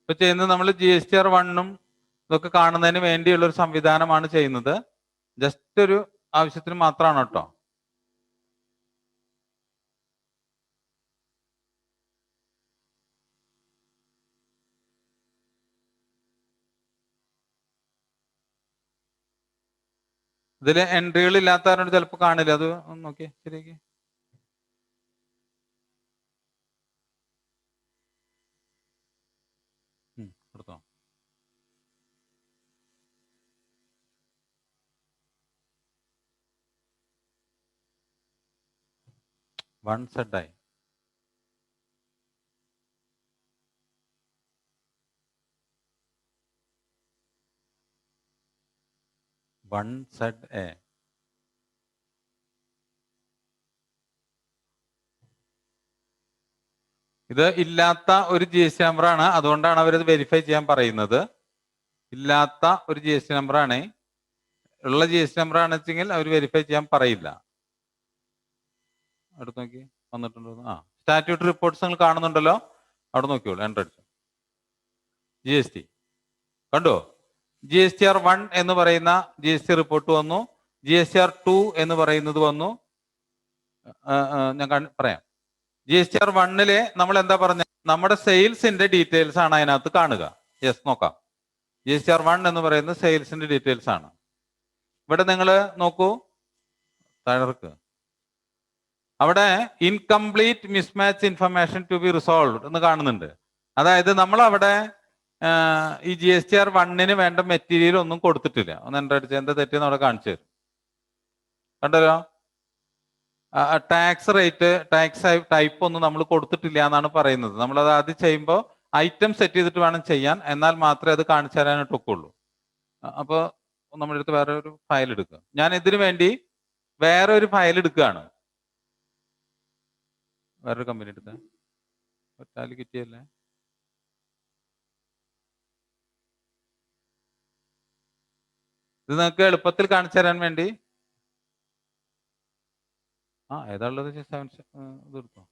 ഇപ്പൊ ചെയ്യുന്നത് നമ്മൾ GSTR 1ഉം ഇതൊക്കെ കാണുന്നതിന് വേണ്ടിയുള്ള ഒരു സംവിധാനമാണ് ചെയ്യുന്നത്. ജസ്റ്റ് ഒരു ആവശ്യത്തിന് മാത്രമാണ് കേട്ടോ. ഇതിൽ എൻട്രികൾ ഇല്ലാത്തവരോട് ചിലപ്പോൾ കാണില്ല. അത് ഒന്ന് നോക്കിയേ, ശരിയാക്കി. കൊടുത്തോ. വൺ സെഡായി. One Z A. ഇത് ഇല്ലാത്ത ഒരു ജി എസ് ടി നമ്പറാണ്, അതുകൊണ്ടാണ് അവരത് വെരിഫൈ ചെയ്യാൻ പറയുന്നത്. ഇല്ലാത്ത ഒരു ജി എസ് ടി നമ്പറാണ്. ഉള്ള ജി എസ് ടി നമ്പർ ആണെന്ന് വെച്ചെങ്കിൽ അവർ വെരിഫൈ ചെയ്യാൻ പറയില്ല. അടുത്ത് നോക്കി വന്നിട്ടുണ്ടോ? സ്റ്റാറ്റ്യൂട്ടറി റിപ്പോർട്ട്സ് നിങ്ങൾ കാണുന്നുണ്ടല്ലോ, അവിടെ നോക്കിയോളൂ. എൻ്റർ അടിച്ചു ജി എസ് ടി കണ്ടോ. ജി എസ് ടി ആർ 1 എന്ന് പറയുന്ന ജി എസ് ടി റിപ്പോർട്ട് വന്നു. ജി എസ് ടി ആർ 2 എന്ന് പറയുന്നത് വന്നു. ഞാൻ പറയാം. ജി എസ് ടി ആർ 1 നമ്മൾ എന്താ പറഞ്ഞ, നമ്മുടെ സെയിൽസിന്റെ ഡീറ്റെയിൽസ് ആണ് അതിനകത്ത് കാണുക. യെസ്, നോക്കാം. ജി എസ് ടി ആർ 1 എന്ന് പറയുന്നത് സെയിൽസിന്റെ ഡീറ്റെയിൽസ് ആണ്. ഇവിടെ നിങ്ങൾ നോക്കൂ, താഴേക്ക്. അവിടെ incomplete mismatch information to be resolve എന്ന് കാണുന്നുണ്ട്. അതായത് നമ്മൾ അവിടെ ഈ ജി എസ് ടി ആർ 1 വേണ്ട മെറ്റീരിയൽ ഒന്നും കൊടുത്തിട്ടില്ല. ഒന്ന് എൻ്റെ അടിച്ച് എന്താ തെറ്റെന്ന് അവിടെ കാണിച്ചു തരും. കണ്ടല്ലോ, ടാക്സ് റേറ്റ്, ടാക്സ് ടൈപ്പ് ഒന്നും നമ്മൾ കൊടുത്തിട്ടില്ല എന്നാണ് പറയുന്നത്. നമ്മളത് ആദ്യം ചെയ്യുമ്പോൾ ഐറ്റം സെറ്റ് ചെയ്തിട്ട് വേണം ചെയ്യാൻ, എന്നാൽ മാത്രമേ അത് കാണിച്ചു തരാനായിട്ട് ഒക്കുള്ളൂ. അപ്പോൾ നമ്മുടെ അടുത്ത് വേറെ ഒരു ഫയൽ എടുക്കുക. ഞാൻ ഇതിനു വേണ്ടി വേറെ ഒരു ഫയൽ എടുക്കുകയാണ്. വേറൊരു കമ്പനി എടുത്ത ഒറ്റാലി കിട്ടിയല്ലേ. ഇത് നിങ്ങൾക്ക് എളുപ്പത്തിൽ കാണിച്ചു തരാൻ വേണ്ടി ഏതാണുള്ളത്? ഇത് എടുത്തോ.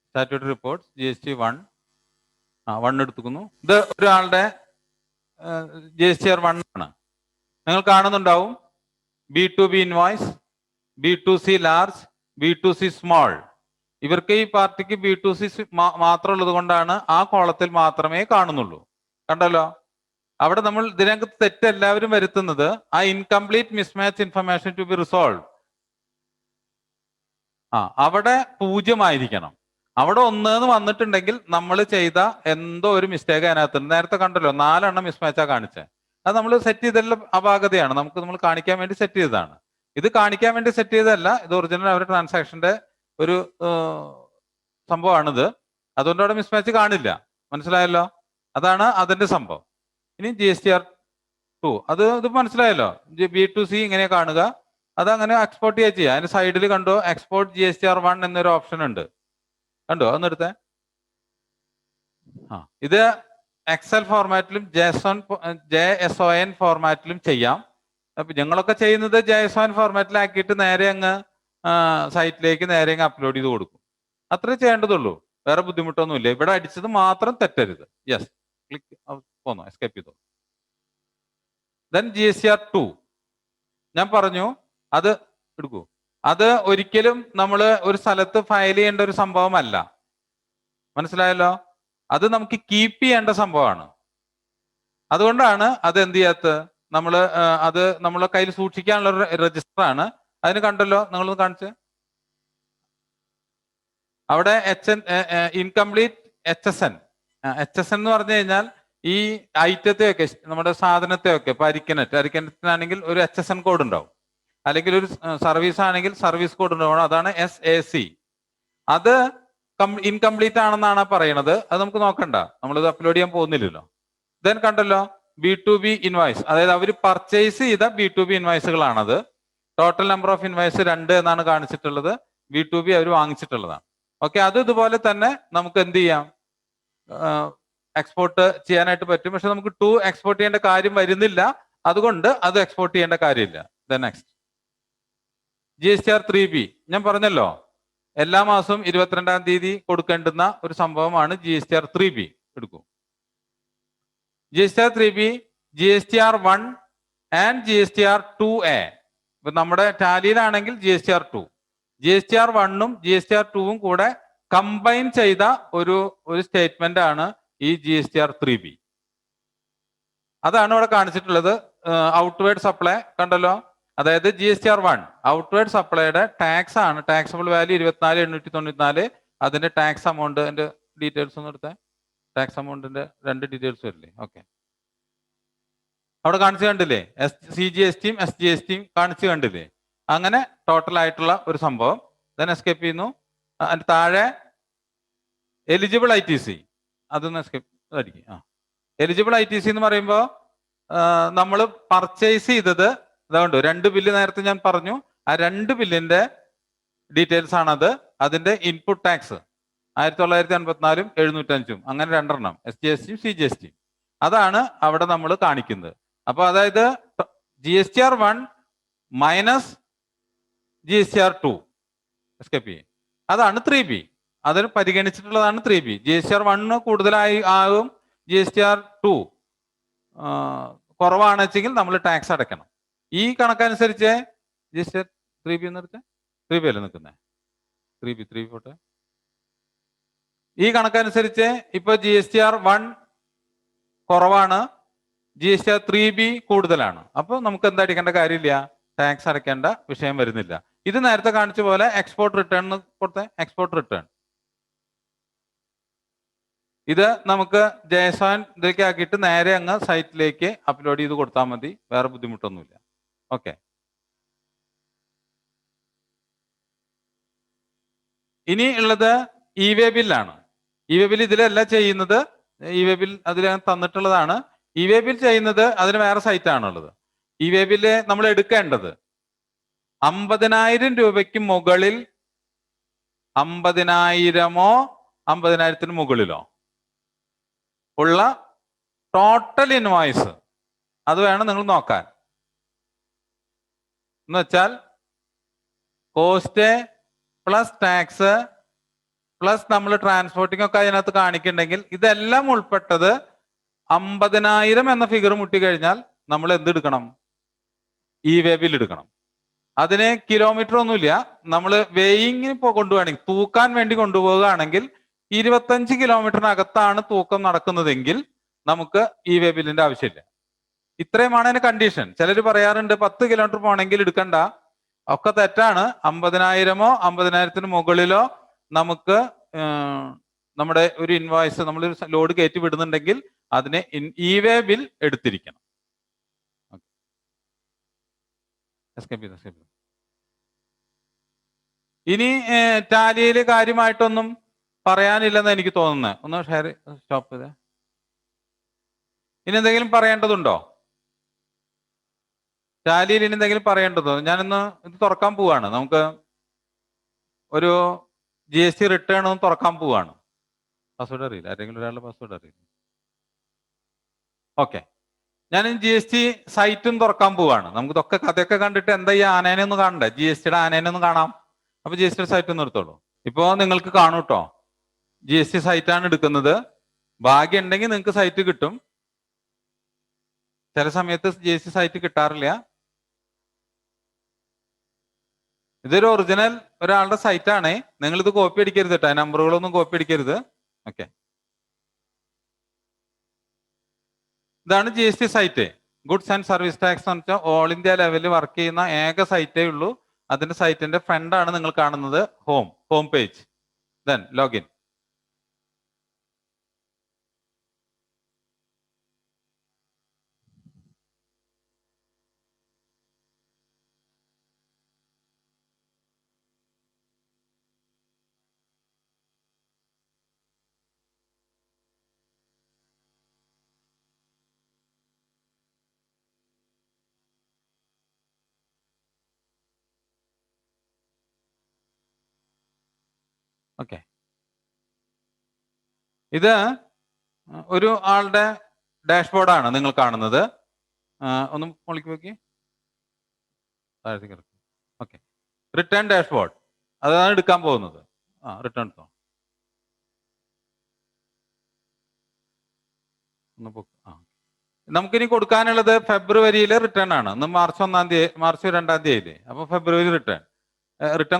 Statutory reports G S T 1 എടുത്തുക്കുന്നു. ഇത് ഒരാളുടെ ജി എസ് ടി ആർ 1 ആണ്. നിങ്ങൾ കാണുന്നുണ്ടാവും B2B invoice, B2C large, B2C small. ഇവർക്ക് ഈ പാർട്ടിക്ക് B2C മാത്രം ഉള്ളത് കൊണ്ടാണ് ആ കോളത്തിൽ മാത്രമേ കാണുന്നുള്ളൂ. കണ്ടല്ലോ, അവിടെ നമ്മൾ ഇതിനകത്ത് തെറ്റ് എല്ലാവരും വരുത്തുന്നത് ആ incomplete mismatch information to be resolve. അവിടെ 0 ആയിരിക്കണം. അവിടെ 1 എന്ന് വന്നിട്ടുണ്ടെങ്കിൽ നമ്മൾ ചെയ്ത എന്തോ ഒരു മിസ്റ്റേക്ക് അതിനകത്തുണ്ട്. നേരത്തെ കണ്ടല്ലോ 4 എണ്ണം മിസ്മാച്ചാ കാണിച്ചത്. അത് നമ്മൾ സെറ്റ് ചെയ്തെല്ലാം അപാകതയാണ്. നമ്മൾ കാണിക്കാൻ വേണ്ടി സെറ്റ് ചെയ്തതാണ്. ഇത് കാണിക്കാൻ വേണ്ടി സെറ്റ് ചെയ്തതല്ല, ഇത് ഒറിജിനൽ അവരുടെ ട്രാൻസാക്ഷന്റെ ഒരു സംഭവമാണിത്. അതുകൊണ്ട് അവിടെ മിസ്മാച്ച് കാണില്ല. മനസ്സിലായല്ലോ, അതാണ് അതിന്റെ സംഭവം. ഇനി ജി എസ് ടി ആർ 2 ഇത് മനസ്സിലായല്ലോ. B2C ഇങ്ങനെ കാണുക, അതങ്ങനെ എക്സ്പോർട്ട് ചെയ്യാം. അതിന്റെ സൈഡിൽ കണ്ടോ export G S T R 1 എന്നൊരു ഓപ്ഷൻ ഉണ്ട്. കണ്ടോ, അതൊന്നെടുത്തേ. ഇത് എക്സൽ ഫോർമാറ്റിലും JSON ഫോർമാറ്റിലും ചെയ്യാം. അപ്പൊ ഞങ്ങളൊക്കെ ചെയ്യുന്നത് JSON ഫോർമാറ്റിലാക്കിയിട്ട് നേരെ അങ്ങ് സൈറ്റിലേക്ക് നേരെ അങ്ങ് അപ്ലോഡ് ചെയ്ത് കൊടുക്കും. അത്രേ ചെയ്യേണ്ടതുള്ളൂ, വേറെ ബുദ്ധിമുട്ടൊന്നുമില്ല. ഇവിടെ അടിച്ചത് മാത്രം തെറ്റരുത്. യെസ്, ക്ലിക്ക് പോന്നോ, എസ്കേപ്പ് ചെയ്തോ. ദെൻ GSTR 2 ഞാൻ പറഞ്ഞു, അത് എടുക്കൂ. അത് ഒരിക്കലും നമ്മൾ ഒരു സ്ഥലത്ത് ഫയൽ ചെയ്യേണ്ട ഒരു സംഭവമല്ല. മനസ്സിലായല്ലോ, അത് നമുക്ക് കീപ്പ് ചെയ്യേണ്ട സംഭവമാണ്. അതുകൊണ്ടാണ് അത് എന്ത് ചെയ്യാത്തത്. അത് നമ്മളെ കയ്യിൽ സൂക്ഷിക്കാനുള്ള രജിസ്റ്റർ ആണ്. അതിന് കണ്ടല്ലോ, നിങ്ങളൊന്ന് കാണിച്ച്. അവിടെ ഇൻകംപ്ലീറ്റ് HSN എന്ന് പറഞ്ഞു കഴിഞ്ഞാൽ ഈ ഐറ്റത്തെയൊക്കെ, നമ്മുടെ സാധനത്തെയൊക്കെ, ഇപ്പൊ അരിക്കനറ്റിനാണെങ്കിൽ ഒരു HSN കോഡ് ഉണ്ടാവും, അല്ലെങ്കിൽ ഒരു സർവീസ് ആണെങ്കിൽ സർവീസ് കോഡ് ഉണ്ടാവും. അതാണ് SAC. അത് ഇൻകംപ്ലീറ്റ് ആണെന്നാണ് പറയണത്. അത് നമുക്ക് നോക്കണ്ട, നമ്മളിത് അപ്ലോഡ് ചെയ്യാൻ പോകുന്നില്ലല്ലോ. ദെൻ കണ്ടല്ലോ B2B ഇൻവോയ്സ്, അതായത് അവർ പർച്ചേസ് ചെയ്ത B2B ഇൻവോയ്സുകളാണത്. ടോട്ടൽ നമ്പർ ഓഫ് ഇൻവോയ്സ് 2 എന്നാണ് കാണിച്ചിട്ടുള്ളത്. B2B അവർ വാങ്ങിച്ചിട്ടുള്ളതാണ്. ഓക്കെ, അത് ഇതുപോലെ തന്നെ നമുക്ക് എന്ത് ചെയ്യാം, എക്സ്പോർട്ട് ചെയ്യാനായിട്ട് പറ്റും. പക്ഷെ നമുക്ക് 2 എക്സ്പോർട്ട് ചെയ്യേണ്ട കാര്യം വരുന്നില്ല, അതുകൊണ്ട് അത് എക്സ്പോർട്ട് ചെയ്യേണ്ട കാര്യമില്ല. Then next GSTR 3B. ഞാൻ പറഞ്ഞല്ലോ, എല്ലാ മാസവും 22-ാം തീയതി കൊടുക്കേണ്ടുന്ന ഒരു സംഭവമാണ് GSTR 3B. എടുക്കൂ. GSTR 3B, GSTR 1 and GSTR 2A. ഇപ്പൊ നമ്മുടെ ടാലിയിലാണെങ്കിൽ GSTR 2, GSTR 1-ഉം GSTR 2-ഉം കൂടെ കമ്പൈൻ ചെയ്ത ഒരു സ്റ്റേറ്റ്മെന്റ് ആണ് ഈ GSTR-3B. അതാണ് ഇവിടെ കാണിച്ചിട്ടുള്ളത്. ഔട്ട്വേർഡ് സപ്ലൈ കണ്ടല്ലോ. അതായത് GSTR-1 ഔട്ട്വേർഡ് സപ്ലൈയുടെ ടാക്സ് ആണ്. Taxable value 24,894. അതിന്റെ ടാക്സ് അമൗണ്ടിന്റെ ഡീറ്റെയിൽസ് ഒന്ന് എടുത്തേ. ടാക്സ് അമൗണ്ടിന്റെ 2 ഡീറ്റെയിൽസ് വരില്ലേ? ഓക്കെ, അവിടെ കാണിച്ചു കണ്ടില്ലേ? CGSTയും SGSTയും കാണിച്ചു കണ്ടില്ലേ? അങ്ങനെ ടോട്ടൽ ആയിട്ടുള്ള ഒരു സംഭവം. ദെൻ എസ്കേപ്പ് ചെയ്യുന്നു. അതിന്റെ താഴെ എലിജിബിൾ ITC, അതൊന്ന് എസ്കേപ്പ് ആയിരിക്കും. എലിജിബിൾ ITC എന്ന് പറയുമ്പോൾ നമ്മൾ പർച്ചേസ് ചെയ്തത് അതുകൊണ്ട് 2 ബില്ല് നേരത്തെ ഞാൻ പറഞ്ഞു. ആ 2 ബില്ലിന്റെ ഡീറ്റെയിൽസ് ആണത്. അതിന്റെ ഇൻപുട്ട് ടാക്സ് 1954 705 അങ്ങനെ 2 എണ്ണം, SGSTയും CGSTയും. അതാണ് അവിടെ നമ്മൾ കാണിക്കുന്നത്. അപ്പൊ അതായത് GSTR-1 മൈനസ് GSTR-2 എസ്കേപ്പ് ചെയ്യും, അതാണ് 3B. അതിന് പരിഗണിച്ചിട്ടുള്ളതാണ് 3B. GSTR-1 കൂടുതലായി ആകും, GSTR-2 കുറവാണെന്ന് വെച്ചെങ്കിൽ നമ്മൾ ടാക്സ് അടയ്ക്കണം. ഈ കണക്കനുസരിച്ച് GSTR-3B എന്ന് എടുത്ത് 3B അല്ലേ നിൽക്കുന്നത്? 3B പോട്ടെ. ഈ കണക്കനുസരിച്ച് ഇപ്പൊ GSTR-1 കുറവാണ്, GSTR-3B കൂടുതലാണ്. അപ്പോൾ നമുക്ക് എന്താ അടിക്കേണ്ട കാര്യമില്ല, ടാക്സ് അടയ്ക്കേണ്ട വിഷയം വരുന്നില്ല. ഇത് നേരത്തെ കാണിച്ച പോലെ എക്സ്പോർട്ട് റിട്ടേൺ കൊടുത്തേ. എക്സ്പോർട്ട് റിട്ടേൺ ഇത് നമുക്ക് JSON ഇതിലേക്ക് ആക്കിയിട്ട് നേരെ അങ്ങ് സൈറ്റിലേക്ക് അപ്ലോഡ് ചെയ്ത് കൊടുത്താൽ മതി, വേറെ ബുദ്ധിമുട്ടൊന്നുമില്ല. ഓക്കെ, ഇനി ഉള്ളത് E-way ബില്ലാണ്. E-way ബിൽ ഇതിലല്ല ചെയ്യുന്നത്, E-way ബിൽ അതിൽ തന്നിട്ടുള്ളതാണ്. E-way ബിൽ ചെയ്യുന്നത് അതിന് വേറെ സൈറ്റ് ആണുള്ളത്. E-way ബില്ല് നമ്മൾ എടുക്കേണ്ടത് 50,000 രൂപയ്ക്ക് മുകളിൽ, 50,000-ഓ 50,000-ന് മുകളിലോ ഉള്ള ടോട്ടൽ ഇൻവോയ്സ് അത് വേണം നിങ്ങൾ നോക്കാൻ. എന്ന് വെച്ചാൽ കോസ്റ്റ് പ്ലസ് ടാക്സ് പ്ലസ് നമ്മൾ ട്രാൻസ്പോർട്ടിംഗ് ഒക്കെ അതിനകത്ത് കാണിക്കുന്നുണ്ടെങ്കിൽ ഇതെല്ലാം ഉൾപ്പെട്ടത് 50,000 എന്ന ഫിഗർ മുട്ടിക്കഴിഞ്ഞാൽ നമ്മൾ എന്തെടുക്കണം? E-way ബിൽ എടുക്കണം. അതിന് കിലോമീറ്റർ ഒന്നുമില്ല. നമ്മൾ വെയിങ്ങിന് കൊണ്ടുപോവുകയാണെങ്കിൽ, തൂക്കാൻ വേണ്ടി കൊണ്ടുപോവുകയാണെങ്കിൽ 25 കിലോമീറ്ററിനകത്താണ് തൂക്കം നടക്കുന്നതെങ്കിൽ നമുക്ക് E-way ബില്ലിന്റെ ആവശ്യമില്ല. ഇത്രയുമാണ് അതിന് കണ്ടീഷൻ. ചിലർ പറയാറുണ്ട് 10 കിലോമീറ്റർ പോകണമെങ്കിൽ എടുക്കണ്ട. ഒക്കെ തെറ്റാണ്. 50,000-ഓ 50,000-ന് മുകളിലോ നമുക്ക് നമ്മുടെ ഒരു ഇൻവോയ്സ്, നമ്മളൊരു ലോഡ് കയറ്റി വിടുന്നുണ്ടെങ്കിൽ അതിന് E-way ബിൽ എടുത്തിരിക്കണം. ഇനി ടാലിയിൽ കാര്യമായിട്ടൊന്നും പറയാനില്ലെന്ന് എനിക്ക് തോന്നുന്നത്. ഒന്ന് ഷെയർ സ്റ്റോപ്പ് ചെയ്തേ. ഇനി എന്തെങ്കിലും പറയേണ്ടതുണ്ടോ? ടാലിയിൽ ഇനി എന്തെങ്കിലും പറയേണ്ടതോ? ഞാനിന്ന് ഇത് തുറക്കാൻ പോവാണ്. നമുക്ക് ഒരു GST റിട്ടേൺ ഒന്ന് തുറക്കാൻ പോവാണ്. പാസ്വേഡ് അറിയില്ല, ആരെങ്കിലും ഒരാളുടെ പാസ്വേഡ് അറിയില്ല. ഓക്കെ, ഞാൻ GST സൈറ്റും തുറക്കാൻ പോവാണ്. നമുക്ക് ഇതൊക്കെ കഥയൊക്കെ കണ്ടിട്ട് എന്താ ഈ ആനേനെ ഒന്ന് കാണണ്ടേ? GSTയുടെ ആനേനെ ഒന്ന് കാണാം. അപ്പൊ GST സൈറ്റ് ഒന്ന് എടുത്തോളൂ. ഇപ്പോ നിങ്ങൾക്ക് കാണൂ കേട്ടോ, GST സൈറ്റാണ് എടുക്കുന്നത്. ഭാഗ്യം ഉണ്ടെങ്കിൽ നിങ്ങൾക്ക് സൈറ്റ് കിട്ടും. ചില സമയത്ത് GST സൈറ്റ് കിട്ടാറില്ല. ഇതൊരു ഒറിജിനൽ ഒരാളുടെ സൈറ്റാണ്. നിങ്ങൾ ഇത് കോപ്പി അടിക്കരുത് കേട്ടോ, നമ്പറുകളൊന്നും കോപ്പി അടിക്കരുത്. ഓക്കെ, ഇതാണ് GST site. Goods and service tax എന്ന് വെച്ചാൽ ഓൾ ഇന്ത്യ ലെവലിൽ വർക്ക് ചെയ്യുന്ന ഏക സൈറ്റേ ഉള്ളൂ. അതിന്റെ സൈറ്റിന്റെ ഫ്രണ്ട് ആണ് നിങ്ങൾ കാണുന്നത്, home page. Then login. Okay, ഇത് ഒരു ആളുടെ ഡാഷ്ബോർഡാണ് നിങ്ങൾ കാണുന്നത്. ഒന്ന് മുകളിലേക്ക് നോക്കി, താഴത്തേക്ക് ഇറക്കും. ഓക്കെ, റിട്ടേൺ ഡാഷ്ബോർഡ് അതാണ് എടുക്കാൻ പോകുന്നത്. റിട്ടേൺ എടുത്തോ. നമുക്കിനി കൊടുക്കാനുള്ളത് ഫെബ്രുവരിയിലെ റിട്ടേൺ ആണ്. ഇന്ന് മാർച്ച് 2 തീയതി. അപ്പൊ ഫെബ്രുവരി റിട്ടേൺ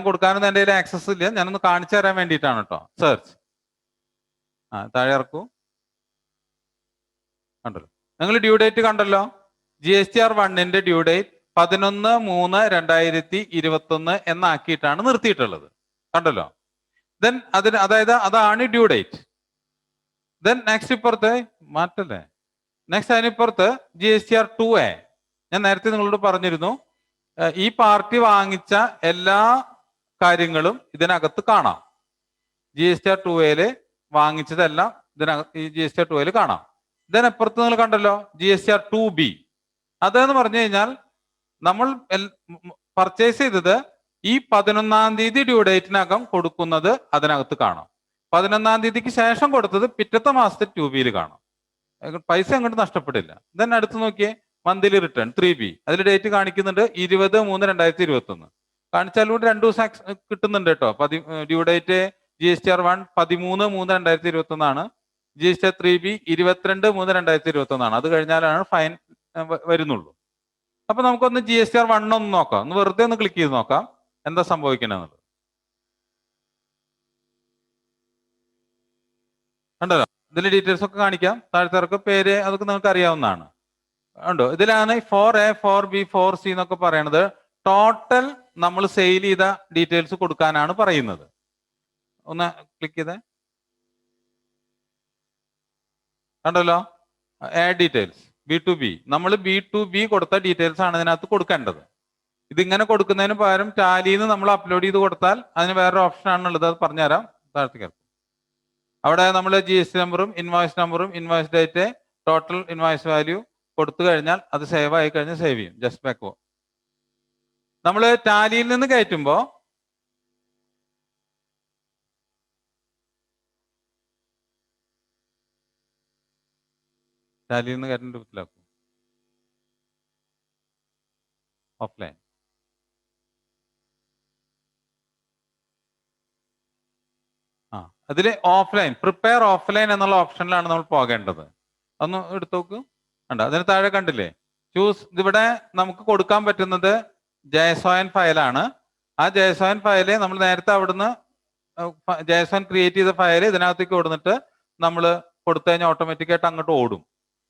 കൊടുക്കാനൊന്നും എൻ്റെ കയ്യിൽ ആക്സസ് ഇല്ല. ഞാനൊന്ന് കാണിച്ചു തരാൻ വേണ്ടിയിട്ടാണ് കേട്ടോ. സെർച്ച് താഴെ ഇറക്കൂ. കണ്ടല്ലോ, നിങ്ങൾ ഡ്യൂ ഡേറ്റ് കണ്ടല്ലോ. GSTR 1ന്റെ ഡ്യൂ ഡേറ്റ് 11/3/2021 എന്നാക്കിയിട്ടാണ് നിർത്തിയിട്ടുള്ളത്. കണ്ടല്ലോ. ദെൻ അതിന് അതായത് അതാണ് ഡ്യൂ ഡേറ്റ്. ദെൻ നെക്സ്റ്റ് ഇപ്പുറത്ത് മാറ്റല്ലേ, നെക്സ്റ്റ് അതിനിപ്പുറത്ത് GSTR 2A. ഞാൻ നേരത്തെ നിങ്ങളോട് പറഞ്ഞിരുന്നു, ഈ പാർട്ടി വാങ്ങിച്ച എല്ലാ കാര്യങ്ങളും ഇതിനകത്ത് കാണാം. GSTR 2A വാങ്ങിച്ചതെല്ലാം ഇതിനകത്ത് ഈ GSTR 2A കാണാം. ഇതിനപ്പുറത്ത് നിങ്ങൾ കണ്ടല്ലോ GSTR 2B. അതെന്ന് പറഞ്ഞു കഴിഞ്ഞാൽ നമ്മൾ പർച്ചേസ് ചെയ്തത് ഈ 11-ാം തീയതി ഡ്യൂ ഡേറ്റിനകം കൊടുക്കുന്നത് അതിനകത്ത് കാണാം. 11-ാം തീയതിക്ക് ശേഷം കൊടുത്തത് പിറ്റത്തെ മാസത്തെ 2B കാണാം. പൈസ അങ്ങോട്ട് നഷ്ടപ്പെടില്ല. ദെൻ അടുത്ത് നോക്കിയേ, മന്ത്ലി റിട്ടേൺ 3B. അതിൽ ഡേറ്റ് കാണിക്കുന്നുണ്ട് 20/3/2021. കാണിച്ചാലൂടെ 2 ദിവസം കിട്ടുന്നുണ്ട് കേട്ടോ. ഡ്യൂ ഡേറ്റ് GSTR 1 13/3/2021 ആണ്. GSTR 3B 22/3/2021 അത് കഴിഞ്ഞാലാണ് ഫൈൻ വരുന്നുള്ളൂ. അപ്പൊ നമുക്കൊന്ന് GSTR 1 ഒന്ന് നോക്കാം. ഒന്ന് വെറുതെ ഒന്ന് ക്ലിക്ക് ചെയ്ത് നോക്കാം എന്താ സംഭവിക്കണമെന്നുള്ളത്. കണ്ടല്ലോ, ഇതിന്റെ ഡീറ്റെയിൽസ് ഒക്കെ കാണിക്കാം. താഴത്തെ പേര് അതൊക്കെ നിങ്ങൾക്ക് അറിയാവുന്നതാണ്. ഉണ്ടോ, ഇതിലാണ് 4A 4B 4C എന്നൊക്കെ പറയണത്. ടോട്ടൽ നമ്മൾ സെയിൽ ചെയ്ത ഡീറ്റെയിൽസ് കൊടുക്കാനാണ് പറയുന്നത്. ഒന്ന് ക്ലിക്ക് ചെയ്തേ, കണ്ടല്ലോ, ആഡ് ഡീറ്റെയിൽസ് B2B. നമ്മൾ B2B കൊടുത്ത ഡീറ്റെയിൽസ് ആണ് ഇതിനകത്ത് കൊടുക്കേണ്ടത്. ഇതിങ്ങനെ കൊടുക്കുന്നതിന് പകരം ടാലിന്ന് നമ്മൾ അപ്ലോഡ് ചെയ്ത് കൊടുത്താൽ അതിന് വേറൊരു ഓപ്ഷൻ ആണുള്ളത്. അത് പറഞ്ഞുതരാം. താഴത്തേക്ക് അവിടെ നമ്മൾ GST നമ്പറും ഇൻവോയ്സ് നമ്പറും invoice date total invoice value കൊടുത്തു കഴിഞ്ഞാൽ അത് സേവ് ആയി കഴിഞ്ഞാൽ സേവ് ചെയ്യും. ജസ്റ്റ് ബാക്ക് നമ്മൾ ടാലിയിൽ നിന്ന് കയറ്റുമ്പോൾ ടാലിയിൽ നിന്ന് കയറ്റുന്ന രൂപത്തിലാക്കും. ഓഫ്ലൈൻ അതിൽ ഓഫ്ലൈൻ പ്രിപ്പയർ ഓഫ്ലൈൻ എന്നുള്ള ഓപ്ഷനിലാണ് നമ്മൾ പോകേണ്ടത്. ഒന്ന് എടുത്തു നോക്ക്. കണ്ട അതിന് താഴെ കണ്ടില്ലേ ചൂസ്. ഇവിടെ നമുക്ക് കൊടുക്കാൻ പറ്റുന്നത് JSON ഫയലാണ്. ആ JSON ഫയല് നമ്മൾ നേരത്തെ അവിടുന്ന് JSON ക്രിയേറ്റ് ചെയ്ത ഫയല് ഇതിനകത്തേക്ക് കൊടുത്തിട്ട് നമ്മൾ കൊടുത്തു കഴിഞ്ഞാൽ ഓട്ടോമാറ്റിക്കായിട്ട് അങ്ങോട്ട് ഓടും.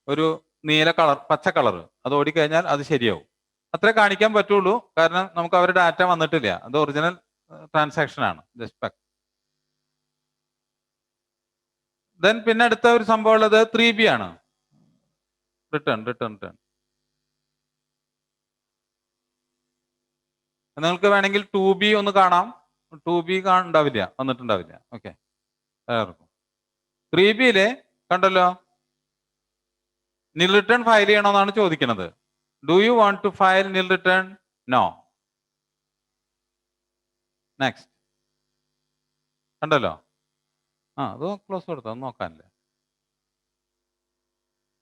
ഒരു നീല കളർ പച്ച കളർ അത് ഓടിക്കഴിഞ്ഞാൽ അത് ശരിയാവും. അത്രേ കാണിക്കാൻ പറ്റുള്ളൂ. കാരണം നമുക്ക് അവരുടെ ഡാറ്റ വന്നിട്ടില്ല. അത് ഒറിജിനൽ ട്രാൻസാക്ഷൻ ആണ്. ജസ്റ്റ് ദെൻ പിന്നെ അടുത്ത ഒരു സംഭവം ഉള്ളത് 3B ആണ്. റിട്ടേൺ. നിങ്ങൾക്ക് വേണമെങ്കിൽ 2B ഒന്ന് കാണാം. 2B ഉണ്ടാവില്ല, വന്നിട്ടുണ്ടാവില്ല. ഓക്കെ, 3Bയില് കണ്ടല്ലോ, നിൽ റിട്ടേൺ ഫയൽ ചെയ്യണമെന്നാണ് ചോദിക്കുന്നത്. Do you want to file nil return? No. Next. കണ്ടല്ലോ, അത് ക്ലോസ് കൊടുത്തോ, നോക്കാനല്ലേ.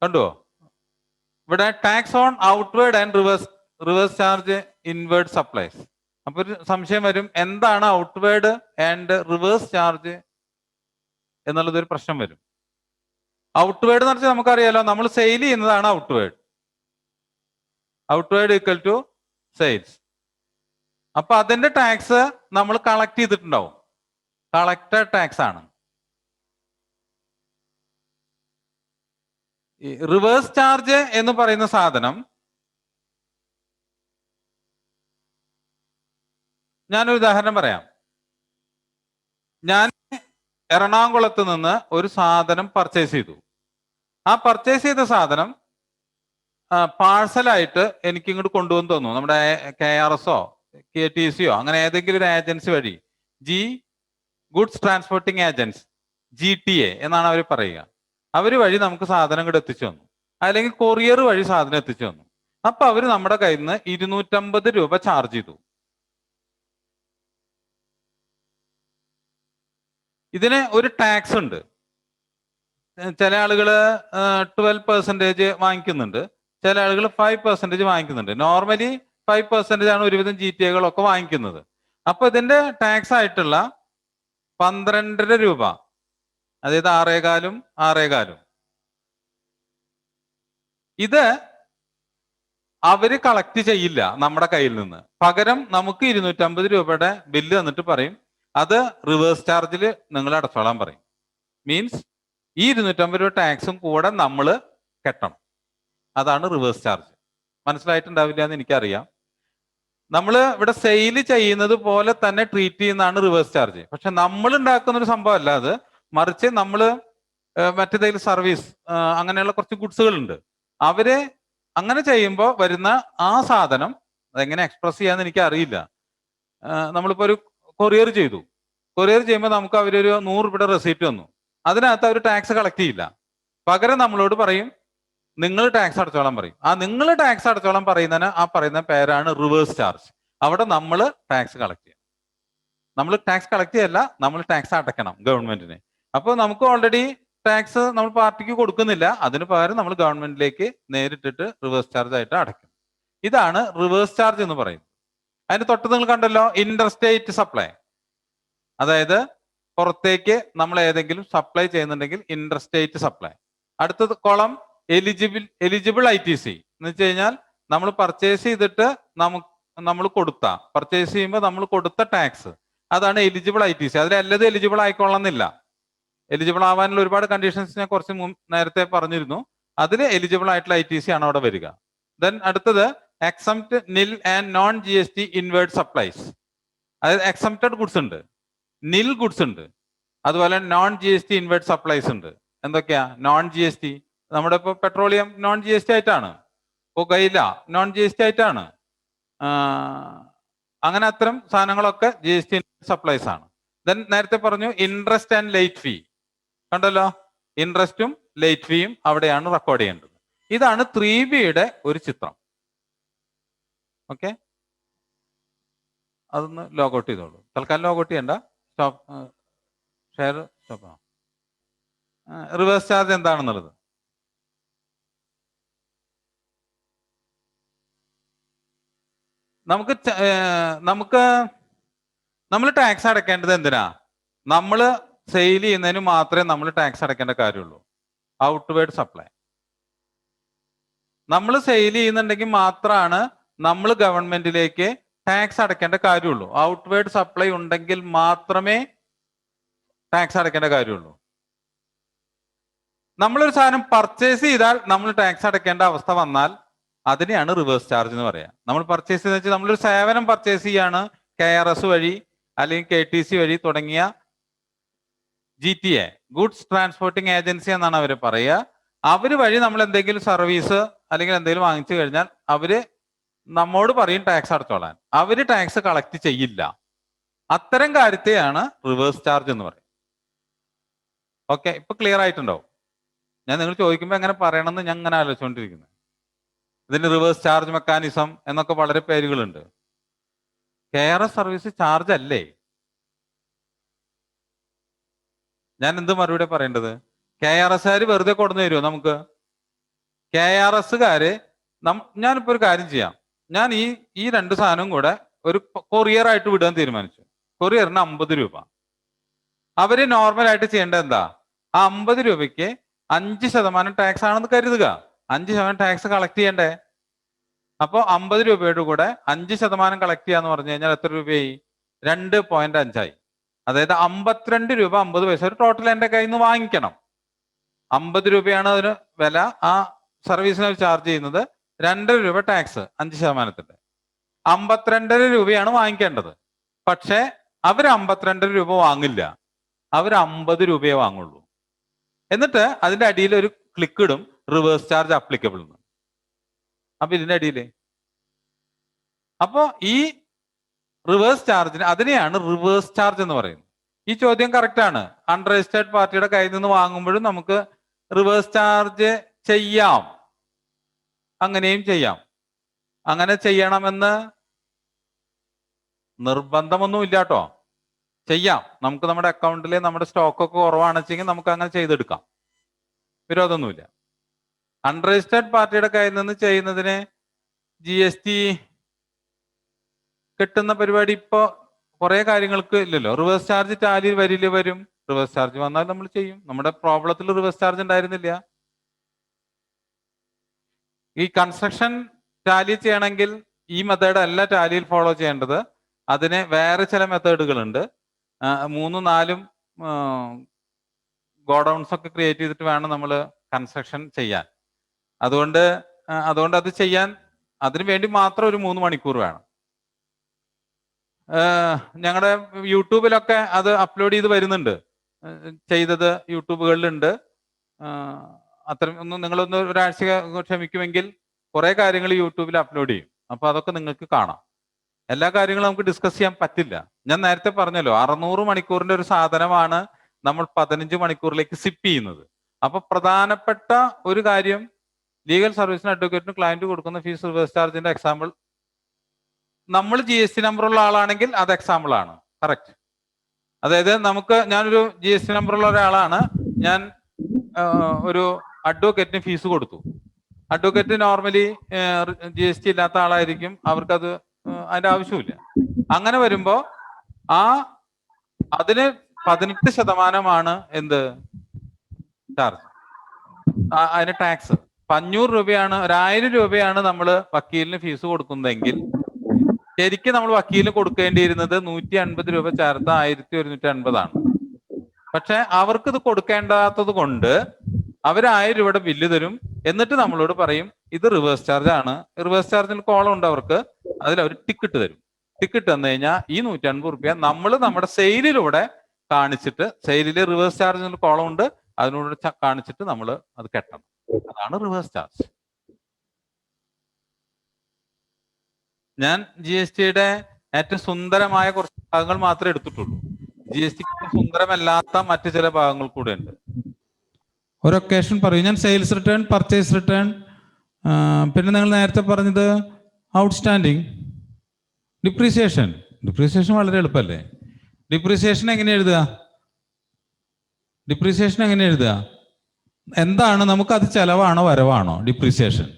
കണ്ടുവോ? ഇവിടെ tax on outward and reverse charge inward supplies. അപ്പൊ ഒരു സംശയം വരും, എന്താണ് ഔട്ട്വേർഡ് ആൻഡ് റിവേഴ്സ് ചാർജ് എന്നുള്ളത് ഒരു പ്രശ്നം വരും. ഔട്ട്വേർഡ് എന്ന് വെച്ചാൽ നമുക്കറിയാലോ, നമ്മൾ സെയിൽ ചെയ്യുന്നതാണ് outward. Outward equal to sales. അപ്പൊ അതിന്റെ ടാക്സ് നമ്മൾ കളക്ട് ചെയ്തിട്ടുണ്ടാവും. കളക്റ്റഡ് ടാക്സ് ആണ്. റിവേഴ്സ് ചാർജ് എന്ന് പറയുന്ന സാധനം ഞാനൊരു ഉദാഹരണം പറയാം. ഞാൻ എറണാകുളത്ത് നിന്ന് ഒരു സാധനം പർച്ചേസ് ചെയ്തു. ആ പർച്ചേസ് ചെയ്ത സാധനം പാഴ്സലായിട്ട് എനിക്ക് ഇങ്ങോട്ട് കൊണ്ടുവന്ന് തോന്നുന്നു. നമ്മുടെ KRSO KTCO അങ്ങനെ ഏതെങ്കിലും ഒരു ഏജൻസി വഴി, ഗുഡ്സ് ട്രാൻസ്പോർട്ടിങ് ഏജൻസ് GTA എന്നാണ് അവർ പറയുക. അവർ വഴി നമുക്ക് സാധനം ഇങ്ങോട്ട് എത്തിച്ചു തന്നു, അല്ലെങ്കിൽ കൊറിയർ വഴി സാധനം എത്തിച്ചു തന്നു. അപ്പൊ അവർ നമ്മുടെ കയ്യിൽ നിന്ന് 250 രൂപ ചാർജ് ചെയ്തു. ഇതിന് ഒരു ടാക്സ് ഉണ്ട്. ചില ആളുകൾ 12% വാങ്ങിക്കുന്നുണ്ട്, ചില ആളുകൾ 5% വാങ്ങിക്കുന്നുണ്ട്. നോർമലി 5% ആണ് ഒരുവിധം GTA-കളൊക്കെ വാങ്ങിക്കുന്നത്. അപ്പൊ ഇതിന്റെ ടാക്സ് ആയിട്ടുള്ള 12.5 രൂപ, അതായത് 6.25 ഇത് അവര് കളക്ട് ചെയ്യില്ല നമ്മുടെ കയ്യിൽ നിന്ന്. പകരം നമുക്ക് 250 രൂപയുടെ ബില്ല് തന്നിട്ട് പറയും അത് റിവേഴ്സ് ചാർജിൽ നിങ്ങൾ അടച്ചോളാൻ പറയും. മീൻസ് ഈ 250 രൂപ ടാക്സും കൂടെ നമ്മൾ കെട്ടണം. അതാണ് റിവേഴ്സ് ചാർജ്. മനസ്സിലായിട്ടുണ്ടാവില്ല എന്ന് എനിക്കറിയാം. നമ്മൾ ഇവിടെ സെയിൽ ചെയ്യുന്നത് പോലെ തന്നെ ട്രീറ്റ് ചെയ്യുന്നതാണ് റിവേഴ്സ് ചാർജ്. പക്ഷെ നമ്മൾ ഉണ്ടാക്കുന്ന ഒരു സംഭവം അല്ല അത്. മറിച്ച് നമ്മൾ മറ്റേതെങ്കിലും സർവീസ് അങ്ങനെയുള്ള കുറച്ച് ഗുഡ്സുകൾ ഉണ്ട്. അവര് അങ്ങനെ ചെയ്യുമ്പോൾ വരുന്ന ആ സാധനം അതെങ്ങനെ എക്സ്പ്രസ് ചെയ്യാന്ന് എനിക്ക് അറിയില്ല. നമ്മളിപ്പോ ഒരു കൊറിയർ ചെയ്തു. കൊറിയർ ചെയ്യുമ്പോൾ നമുക്ക് അവരൊരു 100 രൂപയുടെ റെസീപ്റ്റ് തന്നു. അതിനകത്ത് അവർ ടാക്സ് കളക്ട് ചെയ്യില്ല. പകരം നമ്മളോട് പറയും നിങ്ങൾ ടാക്സ് അടച്ചോളാൻ പറയും. ആ നിങ്ങൾ ടാക്സ് അടച്ചോളാൻ പറയുന്നതിന് ആ പറയുന്ന പേരാണ് റിവേഴ്സ് ചാർജ്. അവിടെ നമ്മൾ ടാക്സ് കളക്ട് ചെയ്യണം. നമ്മൾ ടാക്സ് കളക്ട് ചെയ്യല്ല, നമ്മൾ ടാക്സ് അടയ്ക്കണം ഗവൺമെന്റിന്. അപ്പോൾ നമുക്ക് ഓൾറെഡി ടാക്സ് നമ്മൾ പാർട്ടിക്ക് കൊടുക്കുന്നില്ല, അതിന് പകരം നമ്മൾ ഗവൺമെന്റിലേക്ക് നേരിട്ടിട്ട് റിവേഴ്സ് ചാർജ് ആയിട്ട് അടയ്ക്കും. ഇതാണ് റിവേഴ്സ് ചാർജ് എന്ന് പറയുന്നത്. അതിന് തൊട്ട് നിങ്ങൾ കണ്ടല്ലോ ഇന്റർസ്റ്റേറ്റ് സപ്ലൈ. അതായത് പുറത്തേക്ക് നമ്മൾ ഏതെങ്കിലും സപ്ലൈ ചെയ്യുന്നുണ്ടെങ്കിൽ ഇന്റർസ്റ്റേറ്റ് സപ്ലൈ. അടുത്തത് കോളം എലിജിബിൾ ITC എന്ന് വെച്ച് കഴിഞ്ഞാൽ നമ്മൾ പർച്ചേസ് ചെയ്തിട്ട് നമ്മൾ പർച്ചേസ് ചെയ്യുമ്പോൾ നമ്മൾ കൊടുത്ത ടാക്സ്, അതാണ് എലിജിബിൾ ITC. അതിലെല്ലതും എലിജിബിൾ ആയിക്കൊള്ളുന്നില്ല. എലിജിബിൾ ആവാനുള്ള ഒരുപാട് കണ്ടീഷൻസ് ഞാൻ കുറച്ച് നേരത്തെ പറഞ്ഞിരുന്നു. അതിൽ എലിജിബിൾ ആയിട്ടുള്ള ITC ആണ് അവിടെ വരിക. ദെൻ അടുത്തത് exempt nil and non GST inward supplies. അതായത് എക്സംപ്റ്റഡ് ഗുഡ്സ് ഉണ്ട്, നിൽ ഗുഡ്സ് ഉണ്ട്, അതുപോലെ നോൺ GST ഇൻവേർഡ് സപ്ലൈസ് ഉണ്ട്. എന്തൊക്കെയാ നോൺ GST? നമ്മുടെ ഇപ്പോൾ പെട്രോളിയം നോൺ GST ആയിട്ടാണ്, പുകയില നോൺ GST ആയിട്ടാണ്. അങ്ങനെ അത്തരം സാധനങ്ങളൊക്കെ GST സപ്ലൈസ് ആണ്. ദെൻ നേരത്തെ പറഞ്ഞു ഇൻട്രസ്റ്റ് ആൻഡ് ലേറ്റ് ഫീ. കണ്ടല്ലോ, ഇൻട്രസ്റ്റും ലേറ്റ് ഫീയും അവിടെയാണ് റെക്കോർഡ് ചെയ്യേണ്ടത്. ഇതാണ് 3Bയുടെ ഒരു ചിത്രം. ഓക്കെ, അതൊന്ന് ലോഗൗട്ട് ചെയ്തോളൂ. തൽക്കാലം ലോഗൗട്ട് ചെയ്യണ്ട, stop share stop. Reverse charge എന്താണെന്നുള്ളത് നമ്മൾ ടാക്സ് അടയ്ക്കേണ്ടത് എന്തിനാ? നമ്മൾ സെയിൽ ചെയ്യുന്നതിന് മാത്രമേ നമ്മൾ ടാക്സ് അടയ്ക്കേണ്ട കാര്യമുള്ളൂ. ഔട്ട്വേർഡ് സപ്ലൈ നമ്മൾ സെയിൽ ചെയ്യുന്നുണ്ടെങ്കിൽ മാത്രമാണ് നമ്മൾ ഗവൺമെന്റിലേക്ക് ടാക്സ് അടയ്ക്കേണ്ട കാര്യമുള്ളൂ. ഔട്ട്വേർഡ് സപ്ലൈ ഉണ്ടെങ്കിൽ മാത്രമേ ടാക്സ് അടയ്ക്കേണ്ട കാര്യമുള്ളൂ. നമ്മളൊരു സാധനം പർച്ചേസ് ചെയ്താൽ നമ്മൾ ടാക്സ് അടയ്ക്കേണ്ട അവസ്ഥ വന്നാൽ അതിനെയാണ് റിവേഴ്സ് ചാർജ് എന്ന് പറയാം. നമ്മൾ പർച്ചേസ് ചെയ്തെന്ന് വെച്ചാൽ നമ്മളൊരു സേവനം പർച്ചേസ് ചെയ്യാണ്, KRS വഴി അല്ലെങ്കിൽ KTC വഴി തുടങ്ങിയ GTA ഗുഡ്സ് ട്രാൻസ്പോർട്ടിംഗ് ഏജൻസി എന്നാണ് അവർ പറയുക. അവര് വഴി നമ്മൾ എന്തെങ്കിലും സർവീസ് അല്ലെങ്കിൽ എന്തെങ്കിലും വാങ്ങിച്ചു കഴിഞ്ഞാൽ അവര് നമ്മോട് പറയും ടാക്സ് അടച്ചോളാൻ. അവര് ടാക്സ് കളക്ട് ചെയ്യില്ല. അത്തരം കാര്യത്തെയാണ് റിവേഴ്സ് ചാർജ് എന്ന് പറയുന്നത്. ഓക്കെ, ഇപ്പൊ ക്ലിയർ ആയിട്ടുണ്ടാവും. ഞാൻ നിങ്ങൾ ചോദിക്കുമ്പോൾ എങ്ങനെ പറയണമെന്ന് ഞാൻ അങ്ങനെ ആലോചിച്ചുകൊണ്ടിരിക്കുന്നത്. ഇതിന് റിവേഴ്സ് ചാർജ് മെക്കാനിസം എന്നൊക്കെ വളരെ പേരുകളുണ്ട്. KRS സർവീസ് ചാർജ് അല്ലേ? ഞാൻ എന്ത് മറുപടി പറയേണ്ടത്? KRSകാര് വെറുതെ കൊടുന്നു തരുമോ നമുക്ക്? KRSകാര് ഞാനിപ്പോ ഒരു കാര്യം ചെയ്യാം. ഞാൻ ഈ രണ്ട് സാധനവും കൂടെ ഒരു കൊറിയർ ആയിട്ട് വിടാൻ തീരുമാനിച്ചു. കൊറിയറിന് 50 രൂപ. അവര് നോർമൽ ആയിട്ട് ചെയ്യേണ്ടത് എന്താ? ആ 50 രൂപയ്ക്ക് 5% ടാക്സ് ആണെന്ന് കരുതുക. 5% ടാക്സ് കളക്ട് ചെയ്യണ്ടേ? അപ്പൊ 50 രൂപയുടെ കൂടെ 5% കളക്ട് ചെയ്യാന്ന് പറഞ്ഞു കഴിഞ്ഞാൽ എത്ര രൂപയായി? 2.5 ആയി. അതായത് 52 രൂപ 50 പൈസ ഒരു ടോട്ടൽ എന്റെ കയ്യിൽ നിന്ന് വാങ്ങിക്കണം. 50 രൂപയാണ് അതിന് വില. ആ സർവീസിന് ചാർജ് ചെയ്യുന്നത് 2 രൂപ ടാക്സ് 5%. 52 രൂപയാണ് വാങ്ങിക്കേണ്ടത്. പക്ഷെ അവർ 52 രൂപ വാങ്ങില്ല, അവർ 50 രൂപയെ വാങ്ങുള്ളൂ. എന്നിട്ട് അതിന്റെ അടിയിൽ ഒരു ക്ലിക്ക് ഇടും, റിവേഴ്സ് ചാർജ് അപ്ലിക്കബിൾ എന്ന്. അപ്പൊ ഇതിന്റെ അടിയില് അപ്പോ ഈ റിവേഴ്സ് ചാർജിന് അതിനെയാണ് റിവേഴ്സ് ചാർജ് എന്ന് പറയുന്നത്. ഈ ചോദ്യം കറക്റ്റ് ആണ്. അൺരജിസ്റ്റേർഡ് പാർട്ടിയുടെ കയ്യിൽ നിന്ന് വാങ്ങുമ്പോഴും നമുക്ക് റിവേഴ്സ് ചാർജ് ചെയ്യാം, അങ്ങനെയും ചെയ്യാം. അങ്ങനെ ചെയ്യണമെന്ന് നിർബന്ധമൊന്നും ഇല്ല കേട്ടോ. ചെയ്യാം. നമുക്ക് നമ്മുടെ അക്കൗണ്ടിൽ നമ്മുടെ സ്റ്റോക്കൊക്കെ കുറവാണെന്ന് വെച്ചെങ്കിൽ നമുക്ക് അങ്ങനെ ചെയ്തെടുക്കാം, വിരോധമൊന്നുമില്ല. അൺരജിസ്റ്റേർഡ് പാർട്ടിയുടെ കയ്യിൽ നിന്ന് ചെയ്യുന്നതിന് GST കിട്ടുന്ന പരിപാടി ഇപ്പൊ കുറെ കാര്യങ്ങൾക്ക് ഇല്ലല്ലോ. റിവേഴ്സ് ചാർജ് ടാലിയിൽ വരും. റിവേഴ്സ് ചാർജ് വന്നാൽ നമ്മൾ ചെയ്യും. നമ്മുടെ പ്രോബ്ലത്തിൽ റിവേഴ്സ് ചാർജ് ഉണ്ടായിരുന്നില്ല. ഈ കൺസ്ട്രക്ഷൻ ടാലി ചെയ്യണമെങ്കിൽ ഈ മെത്തേഡ് അല്ല ടാലിയിൽ ഫോളോ ചെയ്യേണ്ടത്. അതിന് വേറെ ചില മെത്തേഡുകളുണ്ട്. 3-4 ഗോഡൌൺസ് ഒക്കെ ക്രിയേറ്റ് ചെയ്തിട്ട് വേണം നമ്മൾ കൺസ്ട്രക്ഷൻ ചെയ്യാൻ. അതുകൊണ്ട് അത് ചെയ്യാൻ അതിനു വേണ്ടി മാത്രം ഒരു 3 മണിക്കൂർ വേണം. ഞങ്ങളുടെ യൂട്യൂബിലൊക്കെ അത് അപ്ലോഡ് ചെയ്ത് വരുന്നുണ്ട്, ചെയ്തത് യൂട്യൂബുകളിലുണ്ട്. അത്രയും നിങ്ങളൊന്ന് ഒരാഴ്ച ക്ഷമിക്കുമെങ്കിൽ കുറെ കാര്യങ്ങൾ യൂട്യൂബിൽ അപ്ലോഡ് ചെയ്യും. അപ്പൊ അതൊക്കെ നിങ്ങൾക്ക് കാണാം. എല്ലാ കാര്യങ്ങളും നമുക്ക് ഡിസ്കസ് ചെയ്യാൻ പറ്റില്ല. ഞാൻ നേരത്തെ പറഞ്ഞല്ലോ, 600 മണിക്കൂറിന്റെ ഒരു സാധനമാണ് നമ്മൾ 15 മണിക്കൂറിലേക്ക് സിപ്പ് ചെയ്യുന്നത്. അപ്പൊ പ്രധാനപ്പെട്ട ഒരു കാര്യം, ലീഗൽ സർവീസിന് അഡ്വക്കേറ്റിന് ക്ലയന്റ് കൊടുക്കുന്ന ഫീസ് റിവേഴ്സ് ചാർജിന്റെ എക്സാമ്പിൾ, നമ്മൾ GST നമ്പറുള്ള ആളാണെങ്കിൽ അത് എക്സാമ്പിൾ ആണ്. കറക്റ്റ്. അതായത് ഞാനൊരു GST നമ്പറുള്ള ഒരാളാണ്, ഞാൻ ഒരു അഡ്വക്കേറ്റിന് ഫീസ് കൊടുത്തു. അഡ്വക്കേറ്റ് നോർമലി GST ഇല്ലാത്ത ആളായിരിക്കും, അവർക്കത് അതിന്റെ ആവശ്യമില്ല. അങ്ങനെ വരുമ്പോ അതിന് 18% എന്ത് ചാർജ്, അതിന് ടാക്സ്. 500 രൂപയാണ്, 1000 രൂപയാണ് നമ്മൾ വക്കീലിന് ഫീസ് കൊടുക്കുന്നതെങ്കിൽ ശരിക്കും നമ്മൾ വക്കീലിന് കൊടുക്കേണ്ടിയിരുന്നത് 150 രൂപ ചേർത്ത് 1150 ആണ്. പക്ഷെ അവർക്ക് ഇത് കൊടുക്കേണ്ടാത്തത് കൊണ്ട് അവർ 1000 രൂപയുടെ ബില്ല് തരും. എന്നിട്ട് നമ്മളോട് പറയും ഇത് റിവേഴ്സ് ചാർജ് ആണ്. റിവേഴ്സ് ചാർജിൽ കോളം ഉണ്ട് അവർക്ക്, അതിൽ അവർ ടിക്കറ്റ് തരും. ടിക്കറ്റ് തന്നു കഴിഞ്ഞാൽ ഈ 150 രൂപ നമ്മൾ നമ്മുടെ സെയിലിലൂടെ കാണിച്ചിട്ട്, സെയിലില് റിവേഴ്സ് ചാർജിന് കോളം ഉണ്ട്, അതിനോട് കാണിച്ചിട്ട് നമ്മൾ അത് കെട്ടണം. അതാണ് റിവേഴ്സ് ചാർജ്. ഞാൻ GSTയുടെ ഏറ്റവും സുന്ദരമായ കുറച്ച് ഭാഗങ്ങൾ മാത്രമേ എടുത്തിട്ടുള്ളൂ. GST സുന്ദരമല്ലാത്ത മറ്റു ചില ഭാഗങ്ങൾ കൂടെ ഉണ്ട്. ഒരു ഒക്കേഷൻ പറയും. ഞാൻ സെയിൽസ് റിട്ടേൺ, പർച്ചേസ് റിട്ടേൺ, പിന്നെ നിങ്ങൾ നേരത്തെ പറഞ്ഞത് ഔട്ട്സ്റ്റാൻഡിങ്, ഡിപ്രീസിയേഷൻ. ഡിപ്രീസിയേഷൻ വളരെ എളുപ്പമല്ലേ? ഡിപ്രീസിയേഷൻ എങ്ങനെ എഴുതുക? എന്താണ്? നമുക്കത് ചെലവാണോ വരവാണോ? ഡിപ്രീസിയേഷൻ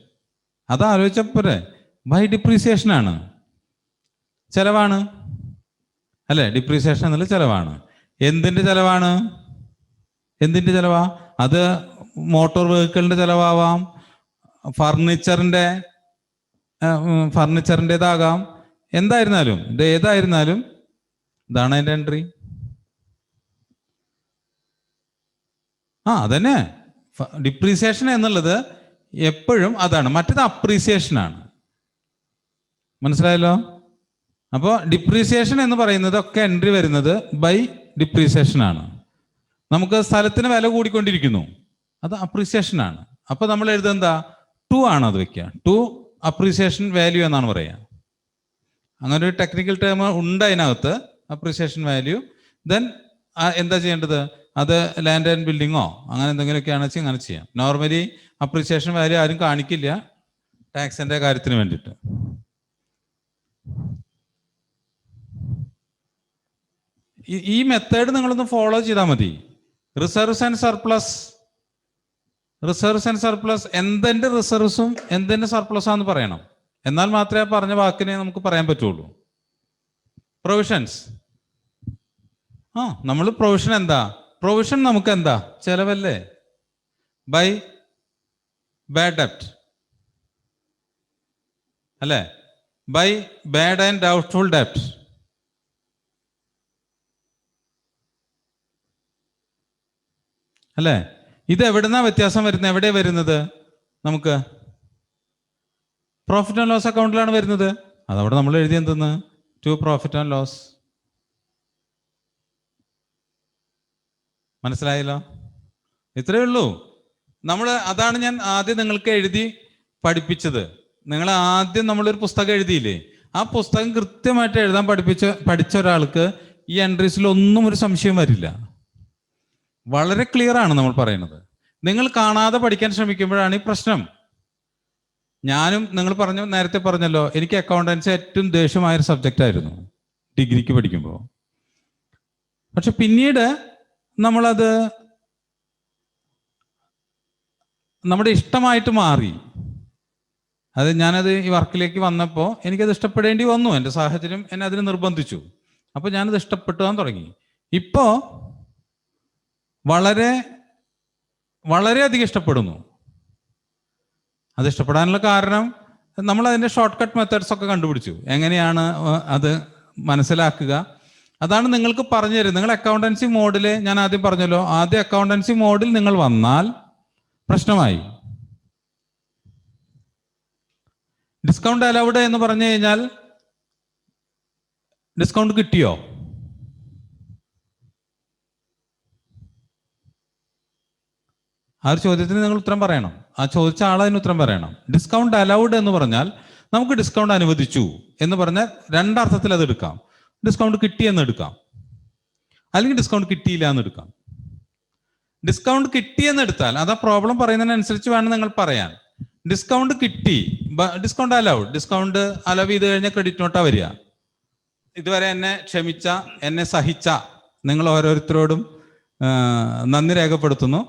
അത് ആലോചിച്ചപ്പോരെ. ബൈ ഡിപ്രീസിയേഷൻ ആണ്, ചെലവാണ് അല്ലെ? ഡിപ്രീസിയേഷൻ എന്നുള്ള ചെലവാണ്. എന്തിന്റെ ചെലവാണ്? ചെലവാ? അത് മോട്ടോർ വെഹിക്കിളിന്റെ ചെലവാവാം, ഫർണിച്ചറിൻ്റെതാകാം, എന്തായിരുന്നാലും ഇത് ഏതായിരുന്നാലും ഇതാണ് അതിന്റെ എൻട്രി. അതന്നെ ഡിപ്രീസിയേഷൻ എന്നുള്ളത് എപ്പോഴും അതാണ്. മറ്റേത് അപ്രീസിയേഷൻ ആണ്. മനസ്സിലായല്ലോ? അപ്പോൾ ഡിപ്രീസിയേഷൻ എന്ന് പറയുന്നത് ഒക്കെ എൻട്രി വരുന്നത് ബൈ ഡിപ്രീസിയേഷൻ ആണ്. നമുക്ക് സ്ഥലത്തിന് വില കൂടിക്കൊണ്ടിരിക്കുന്നു, അത് അപ്രീസിയേഷൻ ആണ്. അപ്പൊ നമ്മൾ എഴുതുന്നത് 2 ആണ്, അത് വെക്കുക. 2 അപ്രീസിയേഷൻ വാല്യൂ എന്നാണ് പറയുക. അങ്ങനെ ഒരു ടെക്നിക്കൽ ടേം ഉണ്ട് അതിനകത്ത്, അപ്രീസിയേഷൻ വാല്യൂ. ദെൻ എന്താ ചെയ്യേണ്ടത്? അത് ലാൻഡ് ആൻഡ് ബിൽഡിങ്ങോ അങ്ങനെ എന്തെങ്കിലുമൊക്കെയാണ് വെച്ചാൽ അങ്ങനെ ചെയ്യാം. നോർമലി അപ്രീസിയേഷൻ വാല്യൂ ആരും കാണിക്കില്ല ടാക്സിന്റെ കാര്യത്തിന് വേണ്ടിയിട്ട്. ഈ മെത്തേഡ് നിങ്ങളൊന്ന് ഫോളോ ചെയ്താൽ മതി. റിസർവ്സ് ആൻഡ് സർപ്ലസ് എന്തിന്റെ റിസർവ്സും എന്തിന്റെ സർപ്ലസാന്ന് പറയണം. എന്നാൽ മാത്രമേ പറഞ്ഞ വാക്കിനെ നമുക്ക് പറയാൻ പറ്റുള്ളൂ. പ്രൊവിഷൻസ്, നമ്മൾ പ്രൊവിഷൻ എന്താ? പ്രൊവിഷൻ നമുക്ക് എന്താ? ചെലവല്ലേ? ബൈ ബാഡ് ഡെപ്റ്റ് അല്ലേ? ബൈ ബാഡ് ആൻഡ് ഡൗട്ട്ഫുൾ ഡെപ്റ്റ്. അല്ലേ? ഇത് എവിടുന്നാ വ്യത്യാസം വരുന്നത്? എവിടെയാണ് വരുന്നത്? നമുക്ക് പ്രോഫിറ്റ് ആൻഡ് ലോസ് അക്കൗണ്ടിലാണ് വരുന്നത്. അതവിടെ നമ്മൾ എഴുതി എന്തെന്ന്? To profit and loss. മനസ്സിലായല്ലോ? ഇത്രയേ ഉള്ളൂ. അതാണ് ഞാൻ ആദ്യം നിങ്ങൾക്ക് എഴുതി പഠിപ്പിച്ചത്. നിങ്ങൾ ആദ്യം നമ്മളൊരു പുസ്തകം എഴുതിയില്ലേ? ആ പുസ്തകം കൃത്യമായിട്ട് എഴുതാൻ പഠിച്ച ഒരാൾക്ക് ഈ എൻട്രീസിൽ ഒന്നും ഒരു സംശയം വരില്ല. വളരെ ക്ലിയർ ആണ് നമ്മൾ പറയുന്നത്. നിങ്ങൾ കാണാതെ പഠിക്കാൻ ശ്രമിക്കുമ്പോഴാണ് ഈ പ്രശ്നം. ഞാനും നേരത്തെ പറഞ്ഞല്ലോ, എനിക്ക് അക്കൗണ്ടൻസി ഏറ്റവും ദേഷ്യമായൊരു സബ്ജക്റ്റ് ആയിരുന്നു ഡിഗ്രിക്ക് പഠിക്കുമ്പോൾ. പക്ഷെ പിന്നീട് നമ്മളത് നമ്മുടെ ഇഷ്ടമായിട്ട് മാറി. ഞാനത് ഈ വർക്കിലേക്ക് വന്നപ്പോൾ എനിക്കത് ഇഷ്ടപ്പെടേണ്ടി വന്നു. എൻ്റെ സാഹചര്യം എന്നെ അതിന് നിർബന്ധിച്ചു. അപ്പോൾ ഞാനത് ഇഷ്ടപ്പെട്ടാൻ തുടങ്ങി. ഇപ്പോൾ വളരെയധികം ഇഷ്ടപ്പെടുന്നു. അത് ഇഷ്ടപ്പെടാനുള്ള കാരണം നമ്മൾ അതിൻ്റെ ഷോർട്ട് കട്ട് മെത്തേഡ്സ് ഒക്കെ കണ്ടുപിടിച്ചു. എങ്ങനെയാണ് അത് മനസ്സിലാക്കുക, അതാണ് നിങ്ങൾക്ക് പറഞ്ഞു തരുന്നത്. നിങ്ങൾ അക്കൗണ്ടൻസി മോഡിൽ, ഞാൻ ആദ്യം പറഞ്ഞല്ലോ, ആദ്യം അക്കൗണ്ടൻസി മോഡിൽ നിങ്ങൾ വന്നാൽ പ്രശ്നമായി. ഡിസ്കൗണ്ട് അലൗഡ് എന്ന് പറഞ്ഞു കഴിഞ്ഞാൽ ഡിസ്കൗണ്ട് കിട്ടിയോ? ആ ഒരു ചോദ്യത്തിന് നിങ്ങൾ ഉത്തരം പറയണം. ആ ചോദിച്ച ആളതിന് ഉത്തരം പറയണം. ഡിസ്കൗണ്ട് അലൗഡ് എന്ന് പറഞ്ഞാൽ നമുക്ക് ഡിസ്കൗണ്ട് അനുവദിച്ചു എന്ന് പറഞ്ഞാൽ രണ്ടർത്ഥത്തിൽ അത് എടുക്കാം. ഡിസ്കൗണ്ട് കിട്ടിയെന്ന് എടുക്കാം, അല്ലെങ്കിൽ ഡിസ്കൗണ്ട് കിട്ടിയില്ല എന്ന് എടുക്കാം. ഡിസ്കൗണ്ട് കിട്ടിയെന്ന് എടുത്താൽ അത് ആ പ്രോബ്ലം പറയുന്നതിനനുസരിച്ച് വേണം നിങ്ങൾ പറയാൻ. ഡിസ്കൗണ്ട് കിട്ടി, ഡിസ്കൗണ്ട് അലൗഡ്, ഡിസ്കൗണ്ട് അലവ് ചെയ്ത് കഴിഞ്ഞാൽ ക്രെഡിറ്റ് നോട്ടാ വരിക. ഇതുവരെ എന്നെ ക്ഷമിച്ച, എന്നെ സഹിച്ച നിങ്ങൾ ഓരോരുത്തരോടും നന്ദി രേഖപ്പെടുത്തുന്നു.